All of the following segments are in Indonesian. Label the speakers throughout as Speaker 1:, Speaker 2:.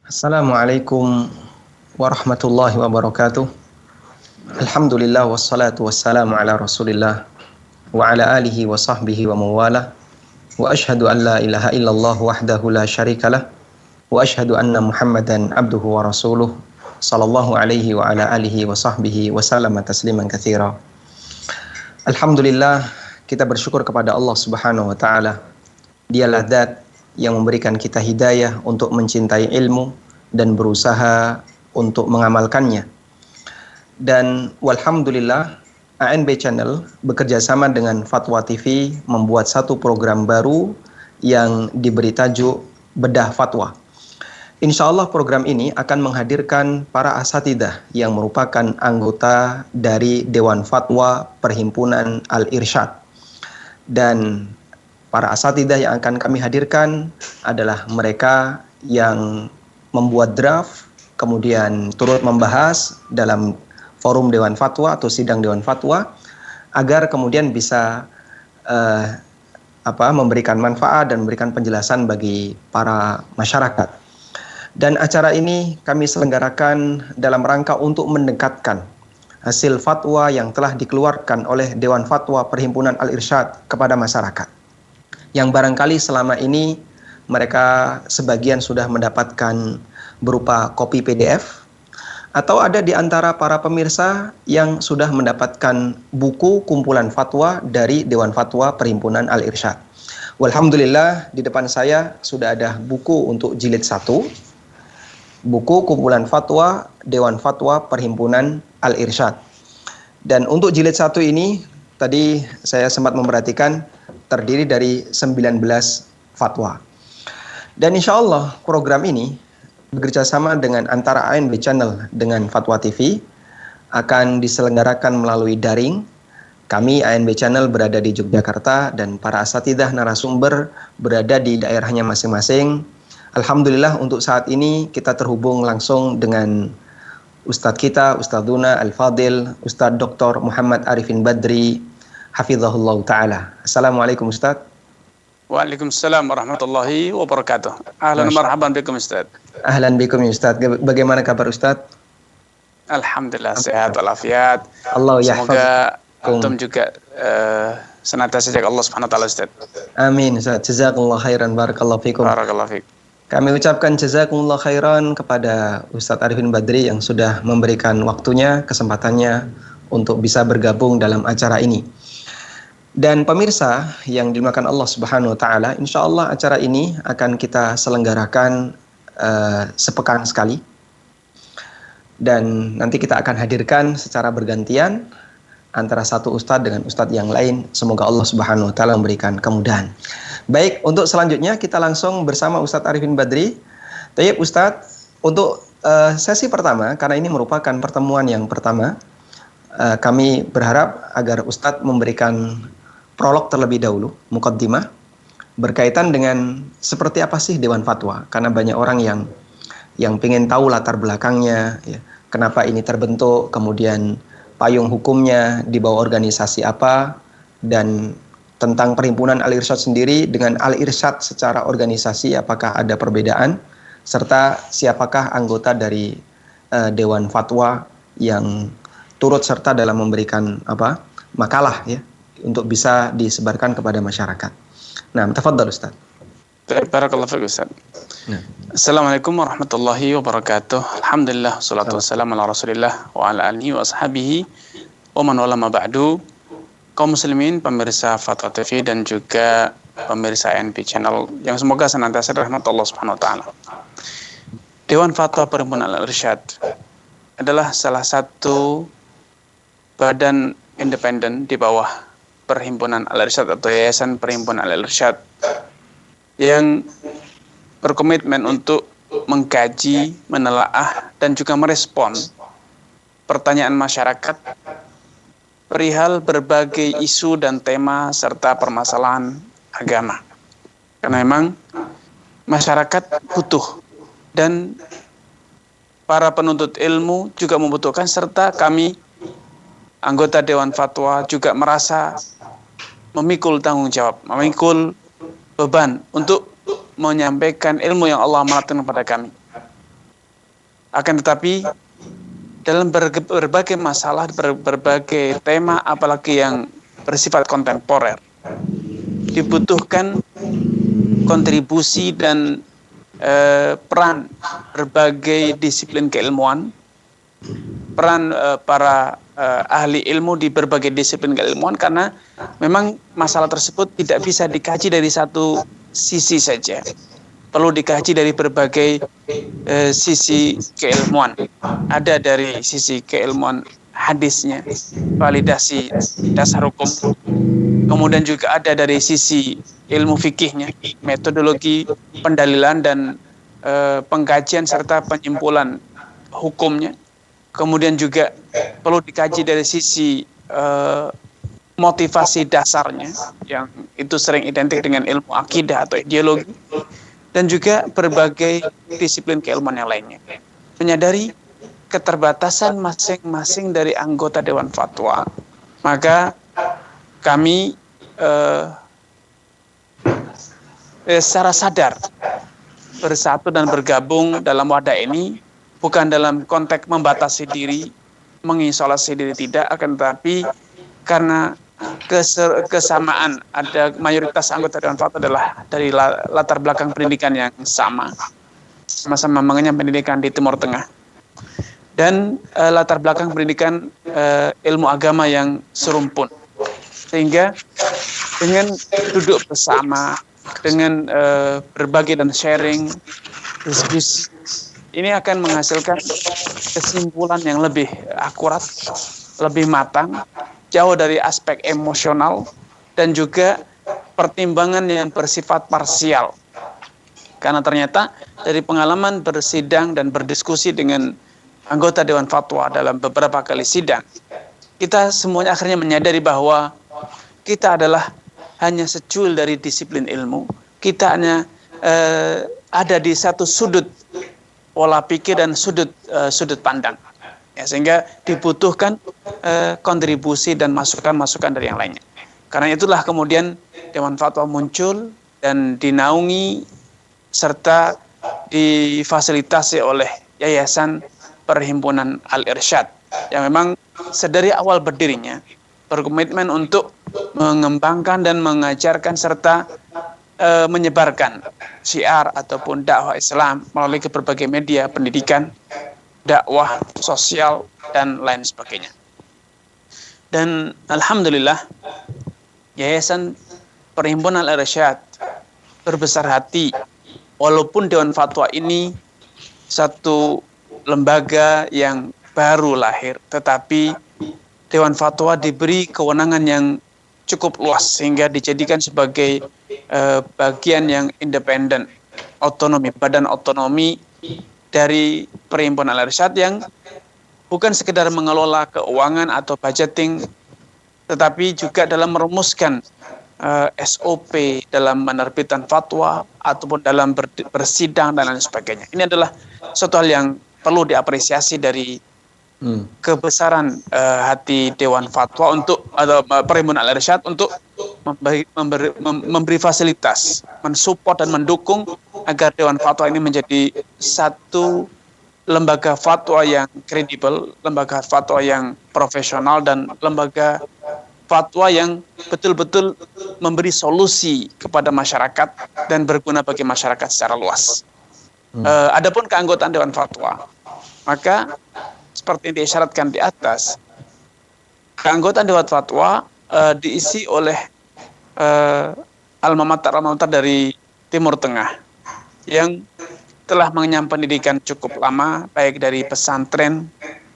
Speaker 1: Assalamualaikum warahmatullahi wabarakatuh. Alhamdulillah wassalatu wassalamu ala Rasulillah wa ala alihi wa sahbihi wa mawalah. Wa ashhadu an la ilaha illallah wahdahu la syarikalah wa ashhadu anna Muhammadan abduhu wa rasuluh sallallahu alaihi wa ala alihi wa sahbihi wa sallama tasliman katsira. Alhamdulillah, kita bersyukur kepada Allah Subhanahu wa taala. Dialah zat yang memberikan kita hidayah untuk mencintai ilmu dan berusaha untuk mengamalkannya. Dan walhamdulillah, ANB Channel bekerja sama dengan Fatwa TV membuat satu program baru yang diberi tajuk Bedah Fatwa. Insya Allah program ini akan menghadirkan para asatidzah yang merupakan anggota dari Dewan Fatwa Perhimpunan Al-Irsyad. Dan para asatidzah yang akan kami hadirkan adalah mereka yang membuat draft, kemudian turut membahas dalam forum Dewan Fatwa atau sidang Dewan Fatwa, agar kemudian bisa memberikan manfaat dan memberikan penjelasan bagi para masyarakat. Dan acara ini kami selenggarakan dalam rangka untuk mendekatkan hasil fatwa yang telah dikeluarkan oleh Dewan Fatwa Perhimpunan Al-Irsyad kepada masyarakat, yang barangkali selama ini mereka sebagian sudah mendapatkan berupa kopi PDF, atau ada di antara para pemirsa yang sudah mendapatkan buku kumpulan fatwa dari Dewan Fatwa Perhimpunan Al-Irsyad. Walhamdulillah, di depan saya sudah ada buku untuk jilid 1, buku kumpulan fatwa Dewan Fatwa Perhimpunan Al-Irsyad. Dan untuk jilid 1 ini, tadi saya sempat memperhatikan, terdiri dari 19 fatwa. Dan insya Allah program ini bekerja sama dengan antara ANB Channel dengan Fatwa TV akan diselenggarakan melalui daring. Kami ANB Channel berada di Yogyakarta dan para asatidzah narasumber berada di daerahnya masing-masing. Alhamdulillah untuk saat ini kita terhubung langsung dengan Ustadz kita, Ustadzuna Al-Fadil, Ustadz Dr. Muhammad Arifin Badri, hafizahullah ta'ala. Assalamualaikum Ustadz.
Speaker 2: Waalaikumsalam warahmatullahi wabarakatuh. Ahlan marhaban bikum Ustaz.
Speaker 1: Ahlan bikum Ustaz. Bagaimana kabar Ustaz?
Speaker 2: Alhamdulillah sehat walafiat.
Speaker 1: Allah
Speaker 2: semoga antum juga senantiasa jaga Allah Subhanahu wa taala Ustaz.
Speaker 1: Amin Ustaz. Jazakumullah khairan, barakallahu fikum.
Speaker 2: Barakallahu fik.
Speaker 1: Kami ucapkan jazakumullah khairan kepada Ustaz Arifin Badri yang sudah memberikan waktunya, kesempatannya untuk bisa bergabung dalam acara ini. Dan pemirsa yang dimuliakan Allah Subhanahu wa taala, insya Allah acara ini akan kita selenggarakan sepekan sekali. Dan nanti kita akan hadirkan secara bergantian antara satu ustadz dengan ustadz yang lain. Semoga Allah Subhanahu wa taala memberikan kemudahan. Baik, untuk selanjutnya kita langsung bersama Ustadz Arifin Badri. Tayyib Ustadz, untuk sesi pertama, karena ini merupakan pertemuan yang pertama, kami berharap agar Ustadz memberikan prolog terlebih dahulu, muqaddimah, berkaitan dengan seperti apa sih Dewan Fatwa. Karena banyak orang yang pengen tahu latar belakangnya, ya, kenapa ini terbentuk, kemudian payung hukumnya di bawah organisasi apa, dan tentang Perhimpunan Al-Irsyad sendiri dengan Al-Irsyad secara organisasi apakah ada perbedaan, serta siapakah anggota dari Dewan Fatwa yang turut serta dalam memberikan makalah ya, untuk bisa disebarkan kepada masyarakat. Nah, tafadhal Ustaz.
Speaker 2: Barakallahu fiik Ustaz. Nah. Assalamualaikum warahmatullahi wabarakatuh. Alhamdulillah, salatu wassalamu ala Rasulillah wa ala alihi wa ashabihi wa man wala ma ba'du. Kaum muslimin, pemirsa Fatwa TV dan juga pemirsa ANB Channel yang semoga senantiasa rahmat Allah Subhanahu wa taala. Dewan Fatwa Perhimpunan Al-Irsyad adalah salah satu badan independen di bawah Perhimpunan Al-Irsyad atau Yayasan Perhimpunan Al-Irsyad yang berkomitmen untuk mengkaji, menelaah, dan juga merespon pertanyaan masyarakat perihal berbagai isu dan tema serta permasalahan agama. Karena memang masyarakat butuh dan para penuntut ilmu juga membutuhkan, serta kami anggota Dewan Fatwa juga merasa memikul tanggung jawab, memikul beban untuk menyampaikan ilmu yang Allah amanatkan kepada kami. Akan tetapi dalam berbagai masalah, berbagai tema, apalagi yang bersifat kontemporer, dibutuhkan kontribusi dan peran berbagai disiplin keilmuan, peran para ahli ilmu di berbagai disiplin keilmuan, karena memang masalah tersebut tidak bisa dikaji dari satu sisi saja. Perlu dikaji dari berbagai sisi keilmuan. Ada dari sisi keilmuan hadisnya, validasi dasar hukum. Kemudian juga ada dari sisi ilmu fikihnya, metodologi pendalilan dan pengkajian serta penyimpulan hukumnya. Kemudian juga perlu dikaji dari sisi motivasi dasarnya, yang itu sering identik dengan ilmu akidah atau ideologi, dan juga berbagai disiplin keilmuan yang lainnya. Menyadari keterbatasan masing-masing dari anggota Dewan Fatwa, maka kami secara sadar bersatu dan bergabung dalam wadah ini, bukan dalam konteks membatasi diri, mengisolasi diri, tidak, akan tetapi karena kesamaan, ada mayoritas anggota Dewan Fatwa adalah dari latar belakang pendidikan yang sama-sama mengenyam pendidikan di Timur Tengah, dan latar belakang pendidikan ilmu agama yang serumpun, sehingga dengan duduk bersama, dengan berbagi dan sharing, diskusi, ini akan menghasilkan kesimpulan yang lebih akurat, lebih matang, jauh dari aspek emosional, dan juga pertimbangan yang bersifat parsial. Karena ternyata dari pengalaman bersidang dan berdiskusi dengan anggota Dewan Fatwa dalam beberapa kali sidang, kita semuanya akhirnya menyadari bahwa kita adalah hanya secuil dari disiplin ilmu. Kita hanya ada di satu sudut pola pikir dan sudut pandang. Ya, sehingga dibutuhkan kontribusi dan masukan-masukan dari yang lainnya. Karena itulah kemudian Dewan Fatwa muncul dan dinaungi serta difasilitasi oleh Yayasan Perhimpunan Al-Irsyad, yang memang sedari awal berdirinya berkomitmen untuk mengembangkan dan mengajarkan serta menyebarkan syiar ataupun dakwah Islam melalui berbagai media pendidikan, dakwah sosial, dan lain sebagainya. Dan alhamdulillah, Yayasan Perhimpunan Al-Irsyad berbesar hati, walaupun Dewan Fatwa ini satu lembaga yang baru lahir, tetapi Dewan Fatwa diberi kewenangan yang cukup luas sehingga dijadikan sebagai bagian yang independen, otonomi, badan otonomi dari Perhimpunan Al-Irsyad, yang bukan sekedar mengelola keuangan atau budgeting, tetapi juga dalam merumuskan SOP dalam menerbitkan fatwa ataupun dalam bersidang dan lain sebagainya. Ini adalah suatu hal yang perlu diapresiasi dari kebesaran hati Dewan Fatwa untuk, atau Perhimpunan Al-Irsyad untuk memberi fasilitas, mensupport dan mendukung agar Dewan Fatwa ini menjadi satu lembaga fatwa yang kredibel, lembaga fatwa yang profesional, dan lembaga fatwa yang betul-betul memberi solusi kepada masyarakat dan berguna bagi masyarakat secara luas. Adapun keanggotaan Dewan Fatwa, maka seperti yang diisyaratkan di atas, keanggotaan Dewan Fatwa diisi oleh alma mater dari Timur Tengah yang telah mengenyam pendidikan cukup lama, baik dari pesantren,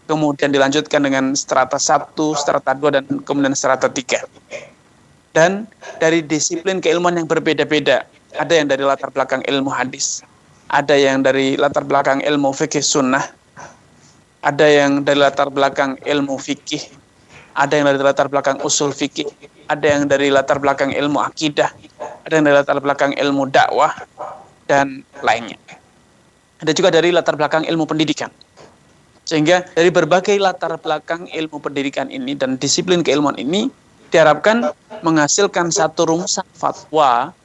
Speaker 2: kemudian dilanjutkan dengan strata 1, strata 2, dan kemudian strata 3. Dan dari disiplin keilmuan yang berbeda-beda. Ada yang dari latar belakang ilmu hadis, ada yang dari latar belakang ilmu fikih sunnah, ada yang dari latar belakang ilmu fikih, ada yang dari latar belakang usul fikih, ada yang dari latar belakang ilmu akidah, ada yang dari latar belakang ilmu dakwah, dan lainnya. Ada juga dari latar belakang ilmu pendidikan. Sehingga dari berbagai latar belakang ilmu pendidikan ini dan disiplin keilmuan ini diharapkan menghasilkan satu rumusan fatwa,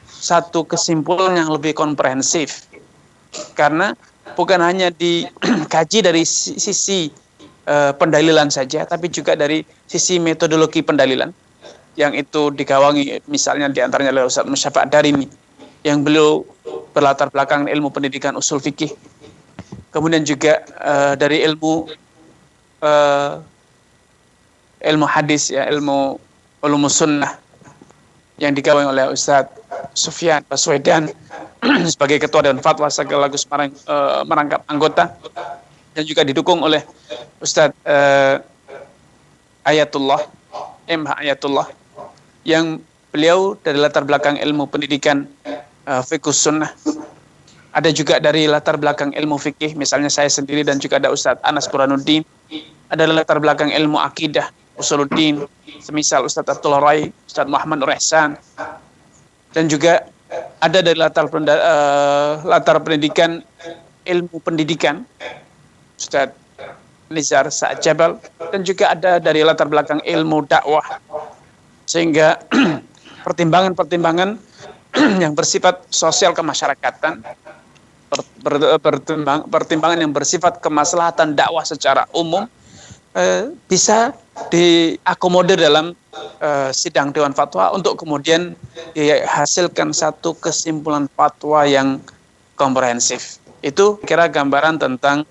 Speaker 2: satu kesimpulan yang lebih komprehensif. Karena bukan hanya dikaji dari sisi pendalilan saja, tapi juga dari sisi metodologi pendalilan yang itu digawangi misalnya diantaranya oleh Ustaz Musyafa' Darimi yang beliau berlatar belakang ilmu pendidikan usul fikih, kemudian juga dari uh, ilmu hadis ya, ilmu ulumus sunnah yang digawangi oleh Ustaz Sufyan Baswedan sebagai ketua Dewan Fatwa sekaligus merangkap anggota, dan juga didukung oleh Ustaz Ayatullah Ayatullah yang beliau dari latar belakang ilmu pendidikan fiqh sunnah. Ada juga dari latar belakang ilmu fikih, misalnya saya sendiri, dan juga ada Ustaz Anas Burhanuddin. Ada latar belakang ilmu akidah, usuluddin, semisal Ustaz Abdullah Rai, Ustaz Muhammad Nur Ihsan. Dan juga ada dari latar pendidikan ilmu pendidikan, Ustaz Nizar Sa'ad Jabal, dan juga ada dari latar belakang ilmu dakwah. Sehingga pertimbangan-pertimbangan yang bersifat sosial kemasyarakatan, pertimbangan yang bersifat kemaslahatan dakwah secara umum bisa diakomodir dalam sidang Dewan Fatwa untuk kemudian dihasilkan satu kesimpulan fatwa yang komprehensif. Itu kira gambaran tentang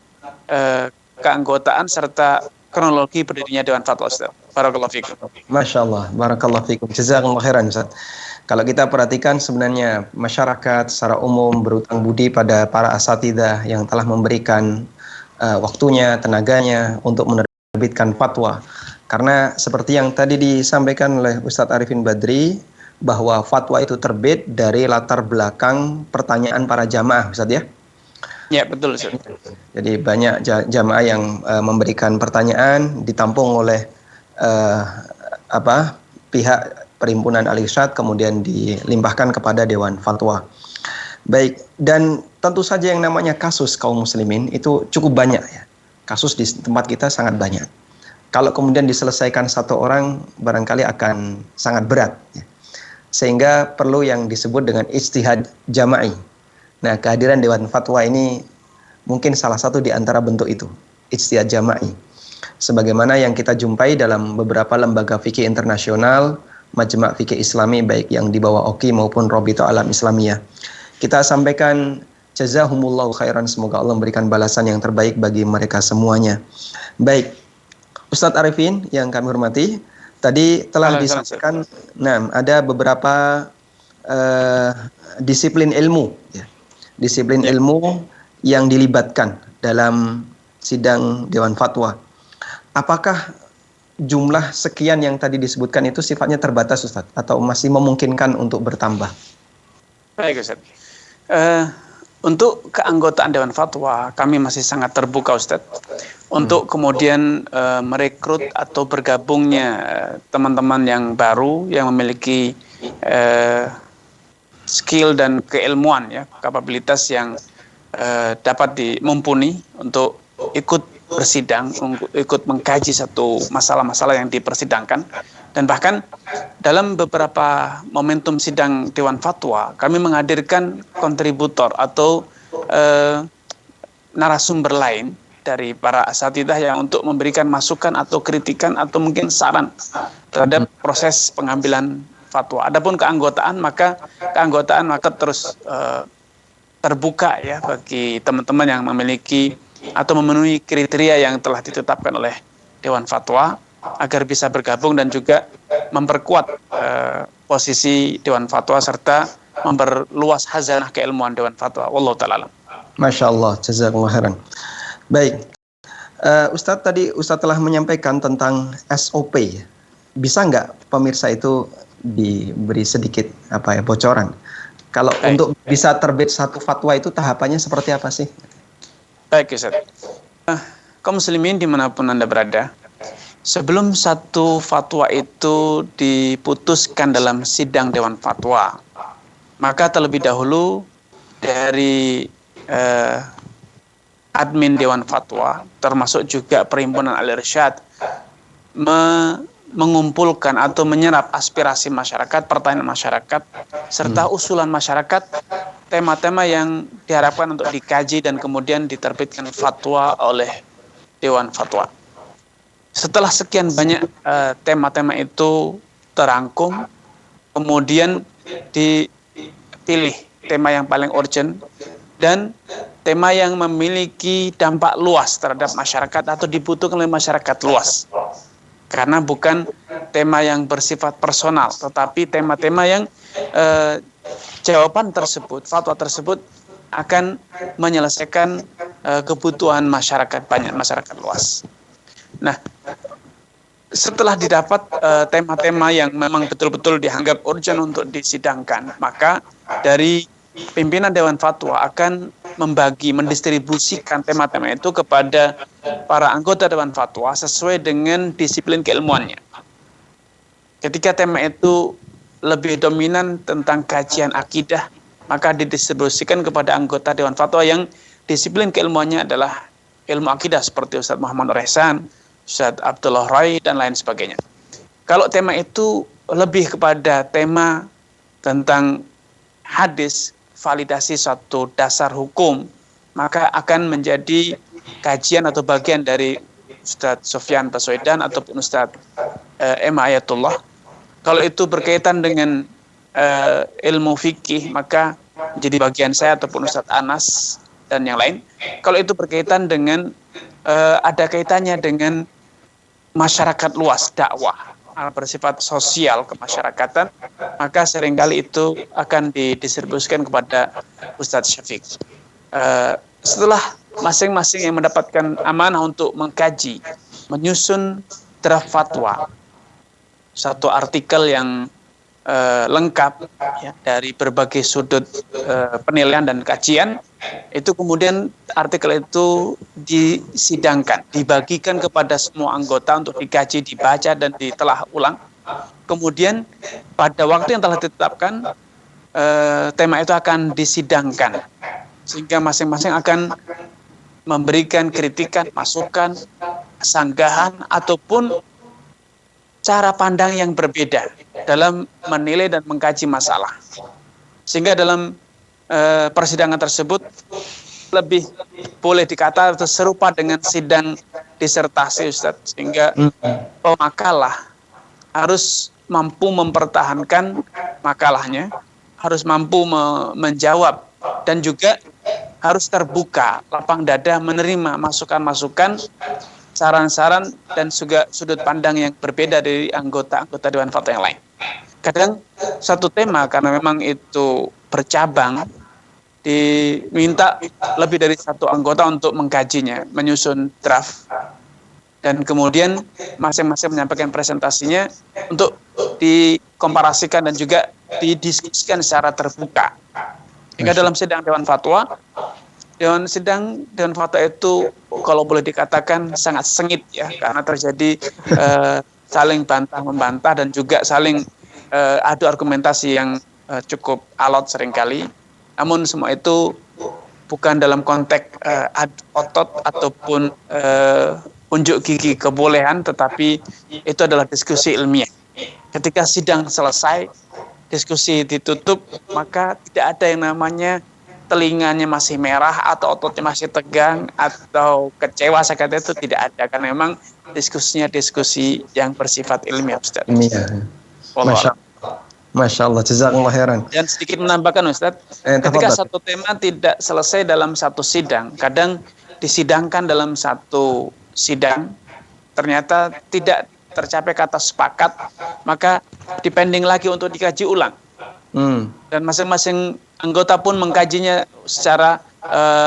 Speaker 2: keanggotaan serta kronologi berdirinya Dewan Fatwa, Ustaz. Barakallahu fikum.
Speaker 1: Masya Allah, barakallahu fikum. Jazakallahu khairan, Ustaz. Kalau kita perhatikan sebenarnya masyarakat secara umum berutang budi pada para asatidzah yang telah memberikan waktunya, tenaganya untuk menerbitkan fatwa. Karena seperti yang tadi disampaikan oleh Ustadz Arifin Badri, bahwa fatwa itu terbit dari latar belakang pertanyaan para jamaah, Ustadz ya?
Speaker 2: Ya, betul, Ustaz.
Speaker 1: Jadi banyak jamaah yang memberikan pertanyaan, ditampung oleh pihak Perhimpunan Al-Irsyad, kemudian dilimpahkan kepada Dewan Fatwa. Baik, dan tentu saja yang namanya kasus kaum muslimin itu cukup banyak ya. Kasus di tempat kita sangat banyak. Kalau kemudian diselesaikan satu orang, barangkali akan sangat berat ya. Sehingga perlu yang disebut dengan ijtihad jama'i. Nah, kehadiran Dewan Fatwa ini mungkin salah satu di antara bentuk itu, ijtihad jama'i. Sebagaimana yang kita jumpai dalam beberapa lembaga fikih internasional, Majma' Fikih Islami, baik yang di bawah OKI maupun Robito Alam Islamiyah. Kita sampaikan jazahumullahu khairan, semoga Allah memberikan balasan yang terbaik bagi mereka semuanya. Baik, Ustadz Arifin yang kami hormati, tadi telah disampaikan, ada beberapa disiplin ilmu, ya. Disiplin ilmu yang dilibatkan dalam sidang Dewan Fatwa. Apakah jumlah sekian yang tadi disebutkan itu sifatnya terbatas, Ustaz, atau masih memungkinkan untuk bertambah?
Speaker 2: Baik, Ustaz. Untuk keanggotaan Dewan Fatwa, kami masih sangat terbuka, Ustaz, untuk kemudian merekrut atau bergabungnya teman-teman yang baru yang memiliki skill dan keilmuan, ya, kapabilitas yang dapat mumpuni untuk ikut bersidang, ikut mengkaji satu masalah-masalah yang dipersidangkan. Dan bahkan dalam beberapa momentum sidang Dewan Fatwa, kami menghadirkan kontributor atau narasumber lain dari para asatidzah yang untuk memberikan masukan atau kritikan atau mungkin saran terhadap proses pengambilan fatwa. Adapun keanggotaan maka terus terbuka ya bagi teman-teman yang memiliki atau memenuhi kriteria yang telah ditetapkan oleh Dewan Fatwa agar bisa bergabung dan juga memperkuat posisi Dewan Fatwa serta memperluas khazanah keilmuan Dewan Fatwa. Wallahu ta'ala alam.
Speaker 1: Masya Allah, jazakallahu khairan. Baik, Ustadz tadi Ustadz telah menyampaikan tentang SOP. Bisa nggak pemirsa itu diberi sedikit bocoran? Kalau untuk bisa terbit satu fatwa itu tahapannya seperti apa sih?
Speaker 2: Baik, Ustaz. Kaum muslimin dimanapun Anda berada, sebelum satu fatwa itu diputuskan dalam sidang Dewan Fatwa, maka terlebih dahulu dari admin Dewan Fatwa, termasuk juga Perhimpunan Al-Irsyad, mengumpulkan atau menyerap aspirasi masyarakat, pertanyaan masyarakat, serta usulan masyarakat, tema-tema yang diharapkan untuk dikaji dan kemudian diterbitkan fatwa oleh Dewan Fatwa. Setelah sekian banyak tema-tema itu terangkum, kemudian dipilih tema yang paling urgent dan tema yang memiliki dampak luas terhadap masyarakat atau dibutuhkan oleh masyarakat luas. Karena bukan tema yang bersifat personal, tetapi tema-tema yang jawaban tersebut, fatwa tersebut akan menyelesaikan kebutuhan masyarakat banyak, masyarakat luas. Nah, setelah didapat tema-tema yang memang betul-betul dianggap urgent untuk disidangkan, maka dari pimpinan Dewan Fatwa akan mendistribusikan tema-tema itu kepada para anggota Dewan Fatwa sesuai dengan disiplin keilmuannya. Ketika tema itu lebih dominan tentang kajian akidah, maka didistribusikan kepada anggota Dewan Fatwa yang disiplin keilmuannya adalah ilmu akidah seperti Ustadz Muhammad Nur Ihsan, Ustadz Abdullah Rai, dan lain sebagainya. Kalau tema itu lebih kepada tema tentang hadis, validasi suatu dasar hukum, maka akan menjadi kajian atau bagian dari Ustadz Sofyan Baswedan ataupun Ustadz M. Ayatullah. Kalau itu berkaitan dengan ilmu fikih, maka menjadi bagian saya ataupun Ustadz Anas dan yang lain. Kalau itu berkaitan dengan ada kaitannya dengan masyarakat luas, dakwah bersifat sosial kemasyarakatan, maka seringkali itu akan didistribusikan kepada Ustadz Syafiq. Setelah masing-masing yang mendapatkan amanah untuk mengkaji, menyusun draft fatwa, satu artikel yang lengkap ya, dari berbagai sudut penilaian dan kajian, itu kemudian artikel itu disidangkan, dibagikan kepada semua anggota untuk dikaji, dibaca, dan ditelah ulang. Kemudian pada waktu yang telah ditetapkan, tema itu akan disidangkan, sehingga masing-masing akan memberikan kritikan, masukan, sanggahan, ataupun cara pandang yang berbeda dalam menilai dan mengkaji masalah. Sehingga dalam persidangan tersebut lebih boleh dikata serupa dengan sidang disertasi, Ustadz. Sehingga pemakalah harus mampu mempertahankan makalahnya, harus mampu menjawab, dan juga harus terbuka, lapang dada menerima masukan-masukan, saran-saran, dan juga sudut pandang yang berbeda dari anggota-anggota Dewan Fatwa yang lain. Kadang satu tema karena memang itu bercabang, diminta lebih dari satu anggota untuk mengkajinya, menyusun draft, dan kemudian masing-masing menyampaikan presentasinya untuk dikomparasikan dan juga didiskusikan secara terbuka. Hingga dalam sidang Dewan Fatwa, Dewan Fatwa itu kalau boleh dikatakan sangat sengit ya, karena terjadi saling bantah-membantah dan juga saling adu argumentasi yang cukup alot seringkali. Namun semua itu bukan dalam konteks adu otot ataupun unjuk gigi kebolehan, tetapi itu adalah diskusi ilmiah. Ketika sidang selesai, diskusi ditutup, maka tidak ada yang namanya telinganya masih merah atau ototnya masih tegang atau kecewa, saya kata itu tidak ada, karena memang diskusinya diskusi yang bersifat ilmiah, Ustaz.
Speaker 1: Masya Allah, jazakallah khairan.
Speaker 2: Dan sedikit menambahkan, Ustaz, ketika satu tema tidak selesai dalam satu sidang, kadang disidangkan dalam satu sidang, ternyata tidak tercapai kata sepakat, maka dipending lagi untuk dikaji ulang. Dan masing-masing anggota pun mengkajinya secara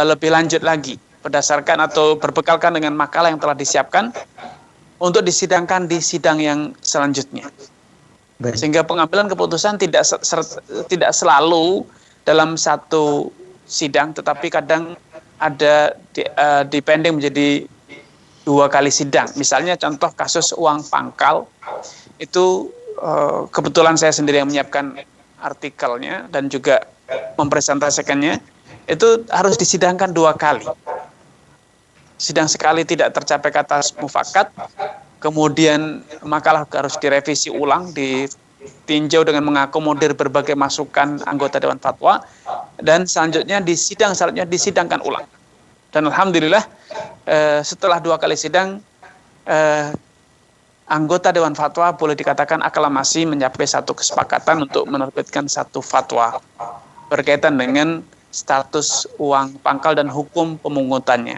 Speaker 2: lebih lanjut lagi, berdasarkan atau berbekalkan dengan makalah yang telah disiapkan untuk disidangkan di sidang yang selanjutnya. Baik. Sehingga pengambilan keputusan tidak selalu dalam satu sidang, tetapi kadang ada dipending menjadi 2 kali sidang. Misalnya contoh kasus uang pangkal, itu kebetulan saya sendiri yang menyiapkan artikelnya dan juga mempresentasikannya, itu harus disidangkan 2 kali. Sidang sekali tidak tercapai kata mufakat, kemudian makalah harus direvisi ulang, ditinjau dengan mengakomodir berbagai masukan anggota Dewan Fatwa, dan selanjutnya di sidang selanjutnya disidangkan ulang. Dan alhamdulillah setelah 2 kali sidang, anggota Dewan Fatwa boleh dikatakan aklamasi mencapai satu kesepakatan untuk menerbitkan satu fatwa berkaitan dengan status uang pangkal dan hukum pemungutannya.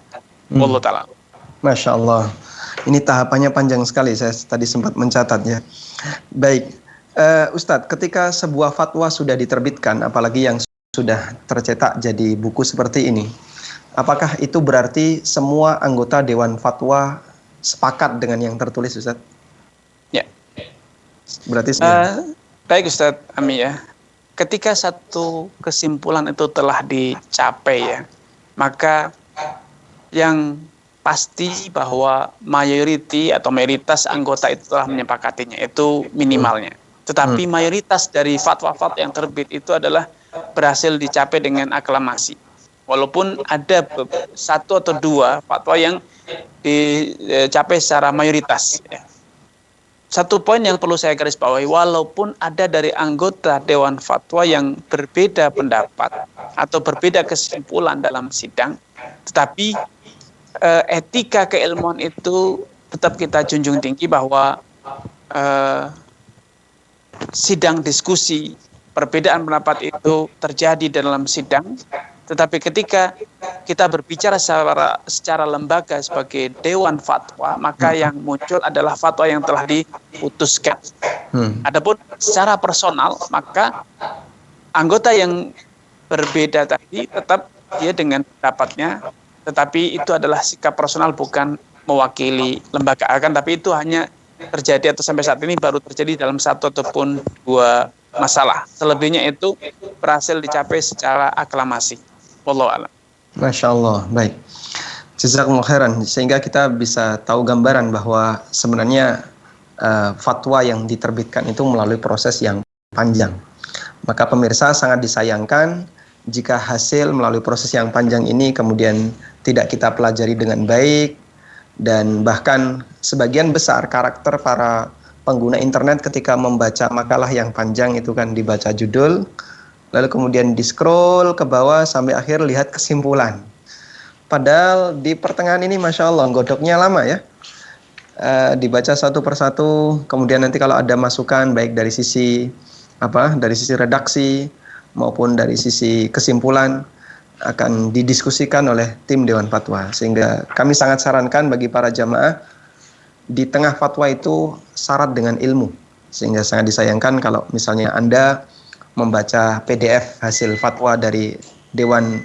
Speaker 2: Wallahu ta'ala.
Speaker 1: Masya Allah. Ini tahapannya panjang sekali, saya tadi sempat mencatat ya. Baik, Ustadz, ketika sebuah fatwa sudah diterbitkan, apalagi yang sudah tercetak jadi buku seperti ini, apakah itu berarti semua anggota Dewan Fatwa sepakat dengan yang tertulis, Ustadz?
Speaker 2: Ya.
Speaker 1: Berarti
Speaker 2: baik Ustadz Ami ya. Ketika satu kesimpulan itu telah dicapai ya, maka yang pasti bahwa mayoritas anggota itu telah menyepakatinya, itu minimalnya. Tetapi mayoritas dari fatwa-fatwa yang terbit itu adalah berhasil dicapai dengan aklamasi. Walaupun ada 1 atau 2 fatwa yang dicapai secara mayoritas. Satu poin yang perlu saya garis bawahi, walaupun ada dari anggota Dewan Fatwa yang berbeda pendapat atau berbeda kesimpulan dalam sidang, tetapi etika keilmuan itu tetap kita junjung tinggi, bahwa sidang diskusi, perbedaan pendapat itu terjadi dalam sidang, tetapi ketika kita berbicara secara lembaga sebagai Dewan Fatwa, maka yang muncul adalah fatwa yang telah diputuskan. Adapun secara personal, maka anggota yang berbeda tadi tetap dia dengan pendapatnya, tetapi itu adalah sikap personal, bukan mewakili lembaga. Tapi itu hanya terjadi atau sampai saat ini baru terjadi dalam 1 ataupun 2 masalah. Selebihnya itu berhasil dicapai secara aklamasi. Wallahu a'lam.
Speaker 1: Masya Allah, baik. Jazakumullah khairan. Sehingga kita bisa tahu gambaran bahwa sebenarnya fatwa yang diterbitkan itu melalui proses yang panjang. Maka pemirsa, sangat disayangkan jika hasil melalui proses yang panjang ini kemudian tidak kita pelajari dengan baik, dan bahkan sebagian besar karakter para pengguna internet ketika membaca makalah yang panjang itu kan dibaca judul, lalu kemudian di-scroll ke bawah sampai akhir lihat kesimpulan. Padahal di pertengahan ini Masya Allah godoknya lama ya. Dibaca satu persatu, kemudian nanti kalau ada masukan baik dari sisi redaksi maupun dari sisi kesimpulan akan didiskusikan oleh tim Dewan Fatwa. Sehingga kami sangat sarankan bagi para jamaah, di tengah fatwa itu syarat dengan ilmu. Sehingga sangat disayangkan kalau misalnya Anda membaca PDF hasil fatwa dari Dewan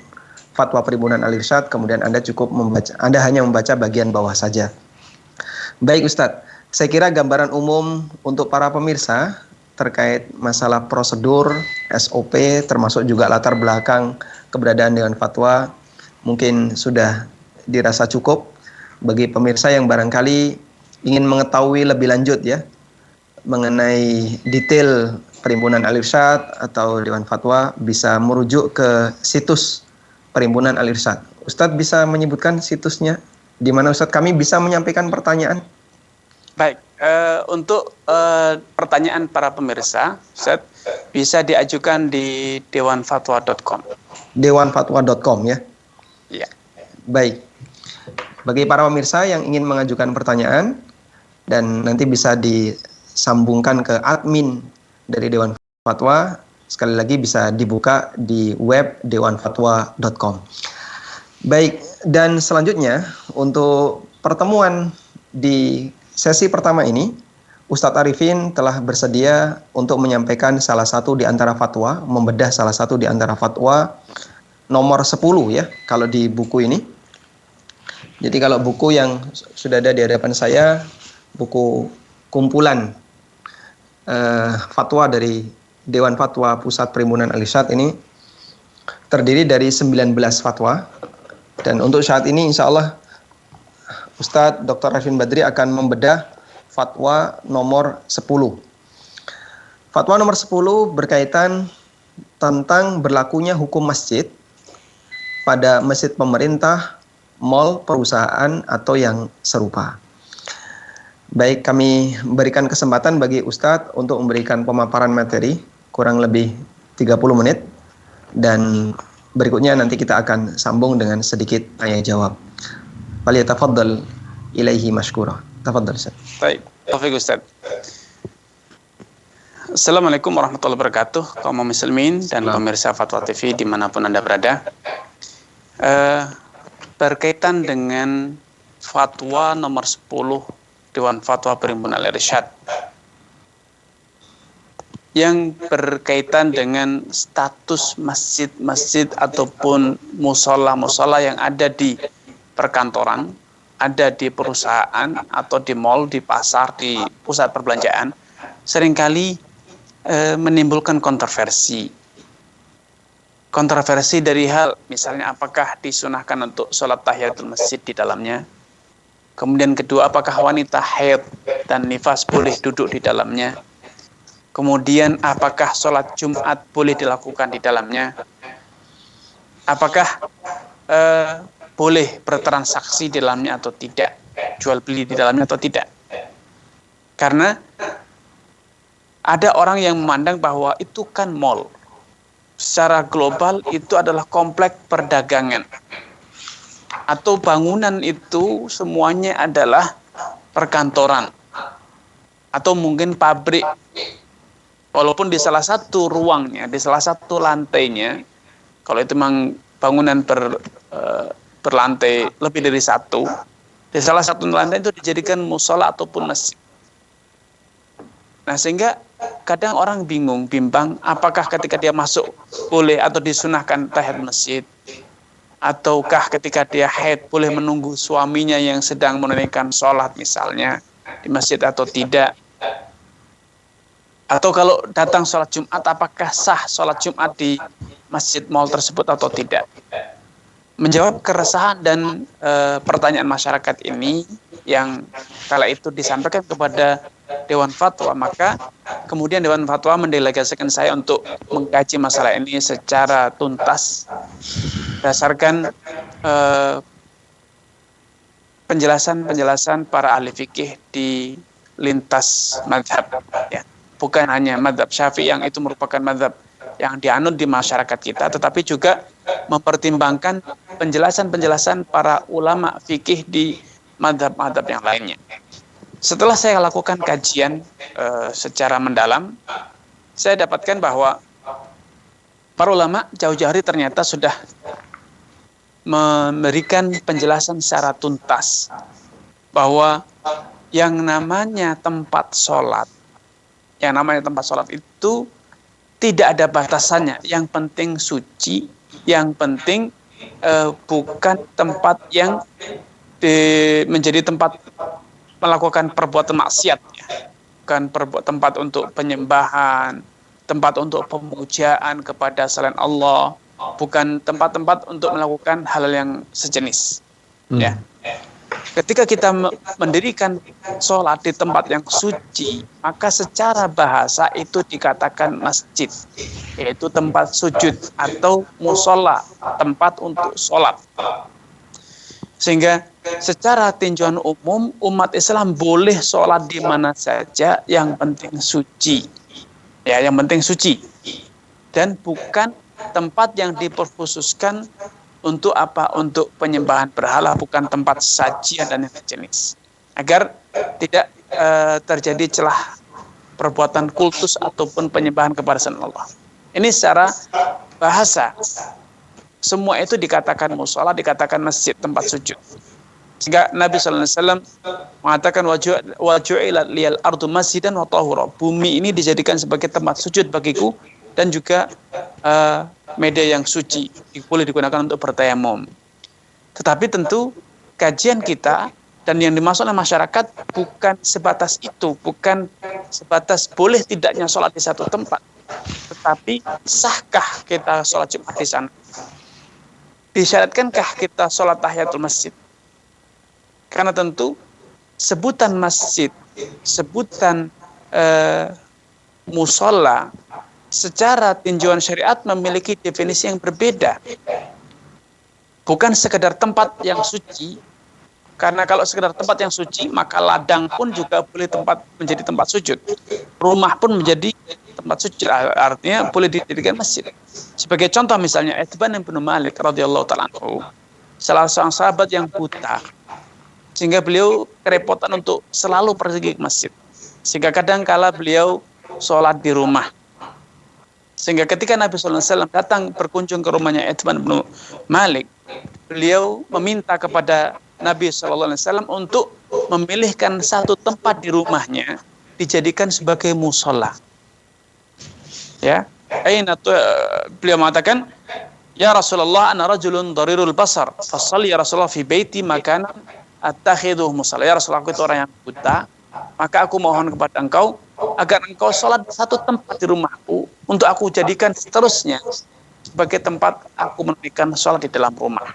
Speaker 1: Fatwa Perhimpunan Al-Irsyad, kemudian Anda hanya membaca bagian bawah saja. Baik Ustadz, saya kira gambaran umum untuk para pemirsa terkait masalah prosedur, SOP, termasuk juga latar belakang keberadaan Dewan Fatwa mungkin sudah dirasa cukup. Bagi pemirsa yang barangkali ingin mengetahui lebih lanjut ya mengenai detail Perhimpunan Al-Irsyad atau Dewan Fatwa, bisa merujuk ke situs Perhimpunan Al-Irsyad. Ustadz bisa menyebutkan situsnya di mana Ustadz kami bisa menyampaikan pertanyaan?
Speaker 2: Baik, untuk pertanyaan para pemirsa, Ustadz, bisa diajukan di dewanfatwa.com.
Speaker 1: Dewanfatwa.com ya?
Speaker 2: Iya.
Speaker 1: Baik. Bagi para pemirsa yang ingin mengajukan pertanyaan dan nanti bisa disambungkan ke admin dari Dewan Fatwa, sekali lagi bisa dibuka di web dewanfatwa.com. Baik, dan selanjutnya untuk pertemuan di sesi pertama ini, Ustadz Arifin telah bersedia untuk menyampaikan salah satu di antara fatwa, membedah salah satu di antara fatwa nomor 10 ya, kalau di buku ini. Jadi kalau buku yang sudah ada di hadapan saya, buku kumpulan fatwa dari Dewan Fatwa Pusat Perhimpunan Al-Irsyad ini terdiri dari 19 fatwa. Dan untuk saat ini insya Allah Ustadz Dr. Arifin Badri akan membedah fatwa nomor 10. Fatwa nomor 10 berkaitan tentang berlakunya hukum masjid pada masjid pemerintah, mal, perusahaan, atau yang serupa. Baik, kami berikan kesempatan bagi Ustadz untuk memberikan pemaparan materi kurang lebih 30 menit dan berikutnya nanti kita akan sambung dengan sedikit tanya jawab. Falyatafaddal ilaihi mashkura. Tafaddal Ustaz.
Speaker 2: Baik, Taufik Ustaz. Assalamualaikum warahmatullahi wabarakatuh, kaum muslimin dan pemirsa Fatwa TV dimanapun Anda berada. Berkaitan dengan fatwa nomor 10 Dewan Fatwa Perhimpunan Al-Irsyad yang berkaitan dengan status masjid-masjid ataupun musola-musola yang ada di perkantoran, ada di perusahaan atau di mal, di pasar, di pusat perbelanjaan, seringkali menimbulkan kontroversi. Kontroversi dari hal misalnya apakah disunahkan untuk sholat tahiyatul masjid di dalamnya. Kemudian kedua, apakah wanita haid dan nifas boleh duduk di dalamnya. Kemudian apakah sholat Jumat boleh dilakukan di dalamnya. Apakah boleh bertransaksi di dalamnya atau tidak. Jual beli di dalamnya atau tidak. Karena ada orang yang memandang bahwa itu kan mall. Secara global itu adalah kompleks perdagangan. Atau bangunan itu semuanya adalah perkantoran. Atau mungkin pabrik. Walaupun di salah satu ruangnya, di salah satu lantainya, kalau itu memang bangunan berlantai lebih dari satu, di salah satu lantai itu dijadikan musola ataupun masjid. Nah, sehingga kadang orang bimbang, apakah ketika dia masuk boleh atau disunahkan tahiyat masjid, ataukah ketika dia haid boleh menunggu suaminya yang sedang menunaikan sholat misalnya di masjid atau tidak. Atau kalau datang sholat Jumat, apakah sah sholat Jumat di masjid mal tersebut atau tidak. Menjawab keresahan dan pertanyaan masyarakat ini yang kala itu disampaikan kepada Dewan Fatwa, maka kemudian Dewan Fatwa mendelegasikan saya untuk mengkaji masalah ini secara tuntas berdasarkan penjelasan-penjelasan para ahli fikih di lintas mazhab, ya. Bukan hanya mazhab Syafi'i yang itu merupakan mazhab yang dianut di masyarakat kita, tetapi juga mempertimbangkan penjelasan-penjelasan para ulama fikih di mazhab-mazhab yang lainnya. Setelah saya lakukan kajian secara mendalam, saya dapatkan bahwa para ulama jauh-jauh hari ternyata sudah memberikan penjelasan secara tuntas bahwa yang namanya tempat sholat itu tidak ada batasannya. Yang penting suci, yang penting bukan tempat yang menjadi tempat melakukan perbuatan maksiat, ya. Bukan tempat untuk penyembahan, tempat untuk pemujaan kepada selain Allah, bukan tempat-tempat untuk melakukan hal yang sejenis. Ya. Ketika kita mendirikan sholat di tempat yang suci, maka secara bahasa itu dikatakan masjid, yaitu tempat sujud atau musola, tempat untuk sholat. Sehingga secara tinjauan umum umat Islam boleh sholat di mana saja, yang penting suci, ya, yang penting suci, dan bukan tempat yang diperkhususkan untuk apa? Untuk penyembahan berhala, bukan tempat sajian dan yang jenis. Agar tidak terjadi celah perbuatan kultus ataupun penyembahan kepada selain Allah. Ini secara bahasa. Semua itu dikatakan musola, dikatakan masjid, tempat sujud. Sehingga Nabi SAW mengatakan waju'ilat liyal ardu masjidan wa tahura. Bumi ini dijadikan sebagai tempat sujud bagiku dan juga media yang suci, boleh digunakan untuk bertayamum. Tetapi tentu kajian kita dan yang dimaksud oleh masyarakat bukan sebatas itu, bukan sebatas boleh tidaknya sholat di satu tempat, tetapi sahkah kita sholat Jumat di sana? Disyaratkankah kita sholat tahiyatul masjid? Karena tentu sebutan masjid, sebutan musola, secara tinjauan syariat memiliki definisi yang berbeda. Bukan sekedar tempat yang suci, Karena kalau sekedar tempat yang suci, maka ladang pun juga boleh menjadi tempat sujud. Rumah pun menjadi tempat sujud. Artinya boleh dijadikan masjid. Sebagai contoh misalnya Utsman bin Malik radhiyallahu taala anhu, salah seorang sahabat yang buta, sehingga beliau kerepotan untuk selalu pergi ke masjid. Sehingga kadang kala beliau sholat di rumah. Sehingga ketika Nabi SAW datang berkunjung ke rumahnya Utsman bin Malik, beliau meminta kepada Nabi SAW untuk memilihkan satu tempat di rumahnya dijadikan sebagai musola. Ya, beliau mengatakan, ya Rasulullah, ana rajulun dharirul basar, fasalli ya Rasulullah fi baiti makanan attakhidhuhu musola. Ya Rasulullah, aku itu orang yang buta, maka aku mohon kepada engkau agar engkau sholat di satu tempat di rumahku untuk aku jadikan seterusnya sebagai tempat aku menunaikan sholat di dalam rumah.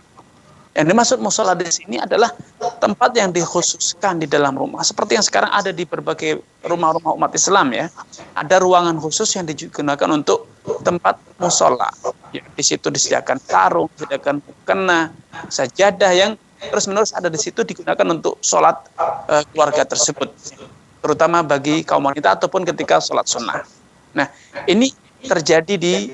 Speaker 2: Yang dimaksud musola di sini adalah tempat yang dikhususkan di dalam rumah, seperti yang sekarang ada di berbagai rumah-rumah umat Islam ya. Ada ruangan khusus yang digunakan untuk tempat musola. Ya, di situ disediakan sarung, disediakan mukena, sajadah yang terus-menerus ada di situ digunakan untuk sholat keluarga tersebut, terutama bagi kaum wanita ataupun ketika sholat sunnah. Nah, ini terjadi di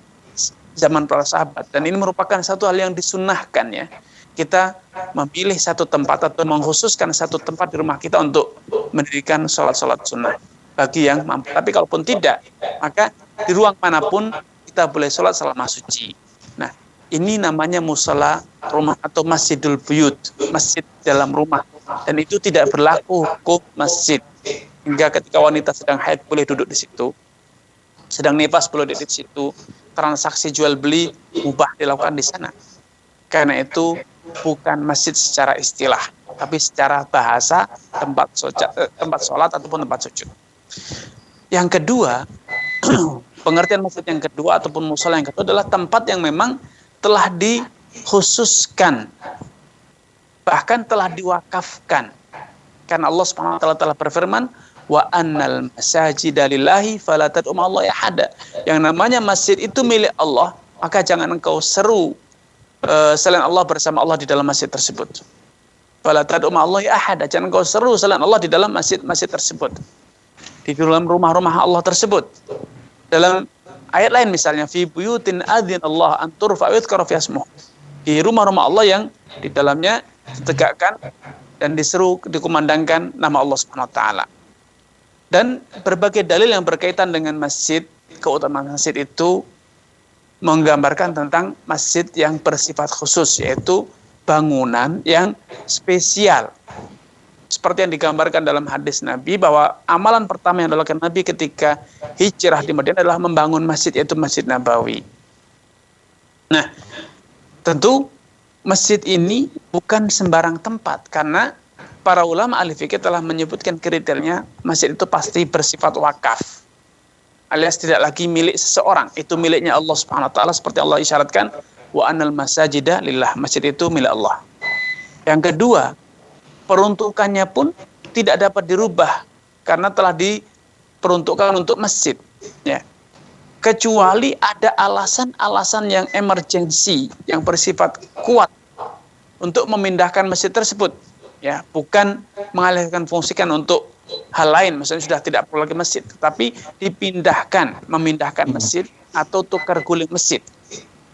Speaker 2: zaman para sahabat dan ini merupakan satu hal yang disunnahkan ya. Kita memilih satu tempat atau mengkhususkan satu tempat di rumah kita untuk mendirikan sholat-sholat sunnah bagi yang mampu. Tapi kalaupun tidak, maka di ruang manapun kita boleh sholat selama suci. Nah, ini namanya musola rumah atau masjidul buyut, masjid dalam rumah. Dan itu tidak berlaku hukum masjid. Hingga ketika wanita sedang haid boleh duduk di situ, sedang nifas boleh duduk di situ, transaksi jual beli mubah dilakukan di sana. Karena itu bukan masjid secara istilah, tapi secara bahasa tempat sholat ataupun tempat sujud. Yang kedua, pengertian masjid yang kedua ataupun musola yang kedua adalah tempat yang memang telah dikhususkan, bahkan telah diwakafkan. Karena Allah Subhanahu wa taala telah berfirman, wa annal masajida lillahi fala tad'u ma'allahi ahada. Yang namanya masjid itu milik Allah, maka jangan engkau seru selain Allah bersama Allah di dalam masjid tersebut. Fala tad'u ma'allahi ahada, jangan engkau seru selain Allah di dalam masjid-masjid tersebut, di dalam rumah-rumah Allah tersebut. Dalam ayat lain misalnya, fi buyutin adzinallahu an turfa wa yuzkara fiha ismuh, di rumah-rumah Allah yang di dalamnya ditegakkan dan diseru, dikumandangkan nama Allah Subhanahu wa taala. Dan berbagai dalil yang berkaitan dengan masjid, keutamaan masjid itu menggambarkan tentang masjid yang bersifat khusus, yaitu bangunan yang spesial. Seperti yang digambarkan dalam hadis Nabi, bahwa amalan pertama yang dilakukan Nabi ketika hijrah di Madinah adalah membangun masjid, yaitu Masjid Nabawi. Nah, tentu masjid ini bukan sembarang tempat, karena para ulama ahli fikih telah menyebutkan kriteria masjid itu pasti bersifat wakaf, alias tidak lagi milik seseorang, itu miliknya Allah Subhanahu wa taala, seperti Allah isyaratkan, wa annal masajida lillah, masjid itu milik Allah. Yang kedua, peruntukannya pun tidak dapat dirubah karena telah diperuntukkan untuk masjid ya. Kecuali ada alasan-alasan yang emergensi, yang bersifat kuat untuk memindahkan masjid tersebut ya, bukan mengalihkan fungsikan untuk hal lain, misalnya sudah tidak perlu lagi masjid, tapi memindahkan masjid atau tukar guling masjid.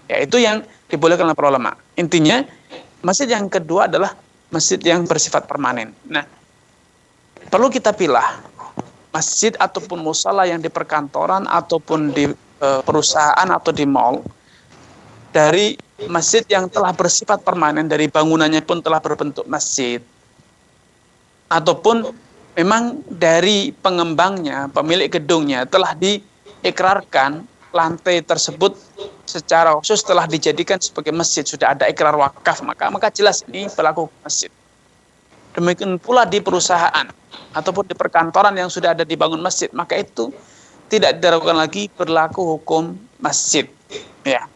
Speaker 2: Ya, itu yang dibolehkan oleh para ulama. Intinya, masjid yang kedua adalah masjid yang bersifat permanen. Nah, perlu kita pilah masjid ataupun musala yang di perkantoran ataupun di perusahaan atau di mall, dari masjid yang telah bersifat permanen, dari bangunannya pun telah berbentuk masjid, ataupun memang dari pengembangnya, pemilik gedungnya telah diikrarkan lantai tersebut secara khusus telah dijadikan sebagai masjid, sudah ada ikrar wakaf, maka jelas ini berlaku masjid. Demikian pula di perusahaan ataupun di perkantoran yang sudah ada dibangun masjid, maka itu tidak diragukan lagi berlaku hukum masjid. Ya.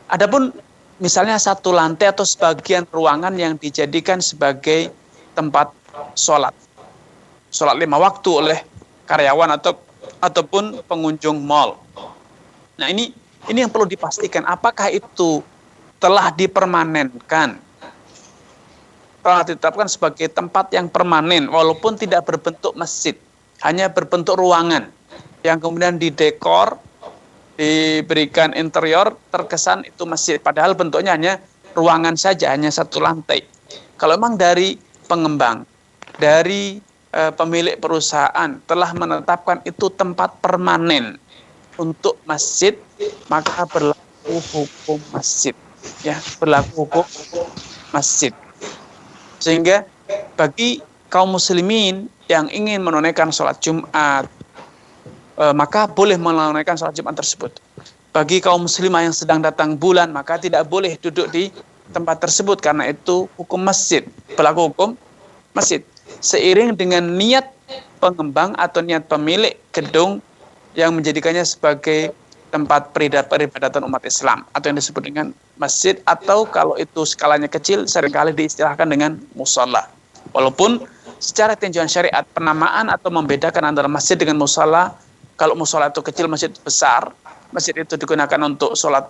Speaker 2: Adapun misalnya satu lantai atau sebagian ruangan yang dijadikan sebagai tempat sholat 5 waktu oleh karyawan ataupun pengunjung mall. Nah, ini yang perlu dipastikan, apakah itu telah dipermanenkan telah ditetapkan sebagai tempat yang permanen walaupun tidak berbentuk masjid, hanya berbentuk ruangan yang kemudian didekor, diberikan interior, terkesan itu masjid, padahal bentuknya hanya ruangan saja, hanya satu lantai. Kalau memang dari pengembang, dari pemilik perusahaan telah menetapkan itu tempat permanen untuk masjid, maka berlaku hukum masjid, ya, berlaku hukum masjid. Sehingga bagi kaum muslimin yang ingin menunaikan sholat Jumat, maka boleh menunaikan sholat Jumat tersebut. Bagi kaum muslimah yang sedang datang bulan, maka tidak boleh duduk di tempat tersebut karena itu hukum masjid, berlaku hukum masjid. Seiring dengan niat pengembang atau niat pemilik gedung yang menjadikannya sebagai tempat peribadatan umat Islam atau yang disebut dengan masjid, atau kalau itu skalanya kecil seringkali diistilahkan dengan musalla. Walaupun secara tinjauan syariat penamaan atau membedakan antara masjid dengan musalla, kalau musalla itu kecil, masjid besar, masjid itu digunakan untuk sholat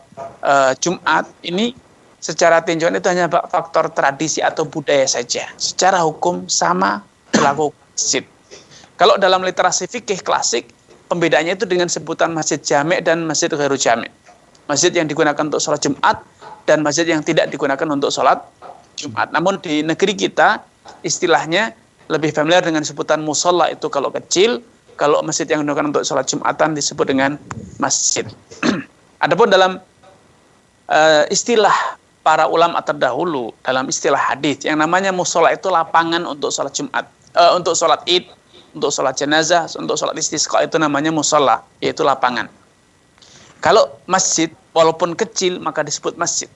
Speaker 2: Jumat, ini secara tinjauan itu hanya faktor tradisi atau budaya saja. Secara hukum sama berlaku masjid. Kalau dalam literasi fikih klasik, pembedaannya itu dengan sebutan masjid jami' dan masjid ghairu jami'. Masjid yang digunakan untuk sholat Jumat dan masjid yang tidak digunakan untuk sholat Jumat. Namun di negeri kita istilahnya lebih familiar dengan sebutan musalla itu kalau kecil, kalau masjid yang digunakan untuk sholat Jumatan disebut dengan masjid. Adapun dalam istilah para ulama terdahulu, dalam istilah hadis, yang namanya musalla itu lapangan untuk sholat Jumat, untuk sholat Id, untuk sholat jenazah, untuk sholat istisqa, itu namanya musalla, yaitu lapangan. Kalau masjid, walaupun kecil, maka disebut masjid.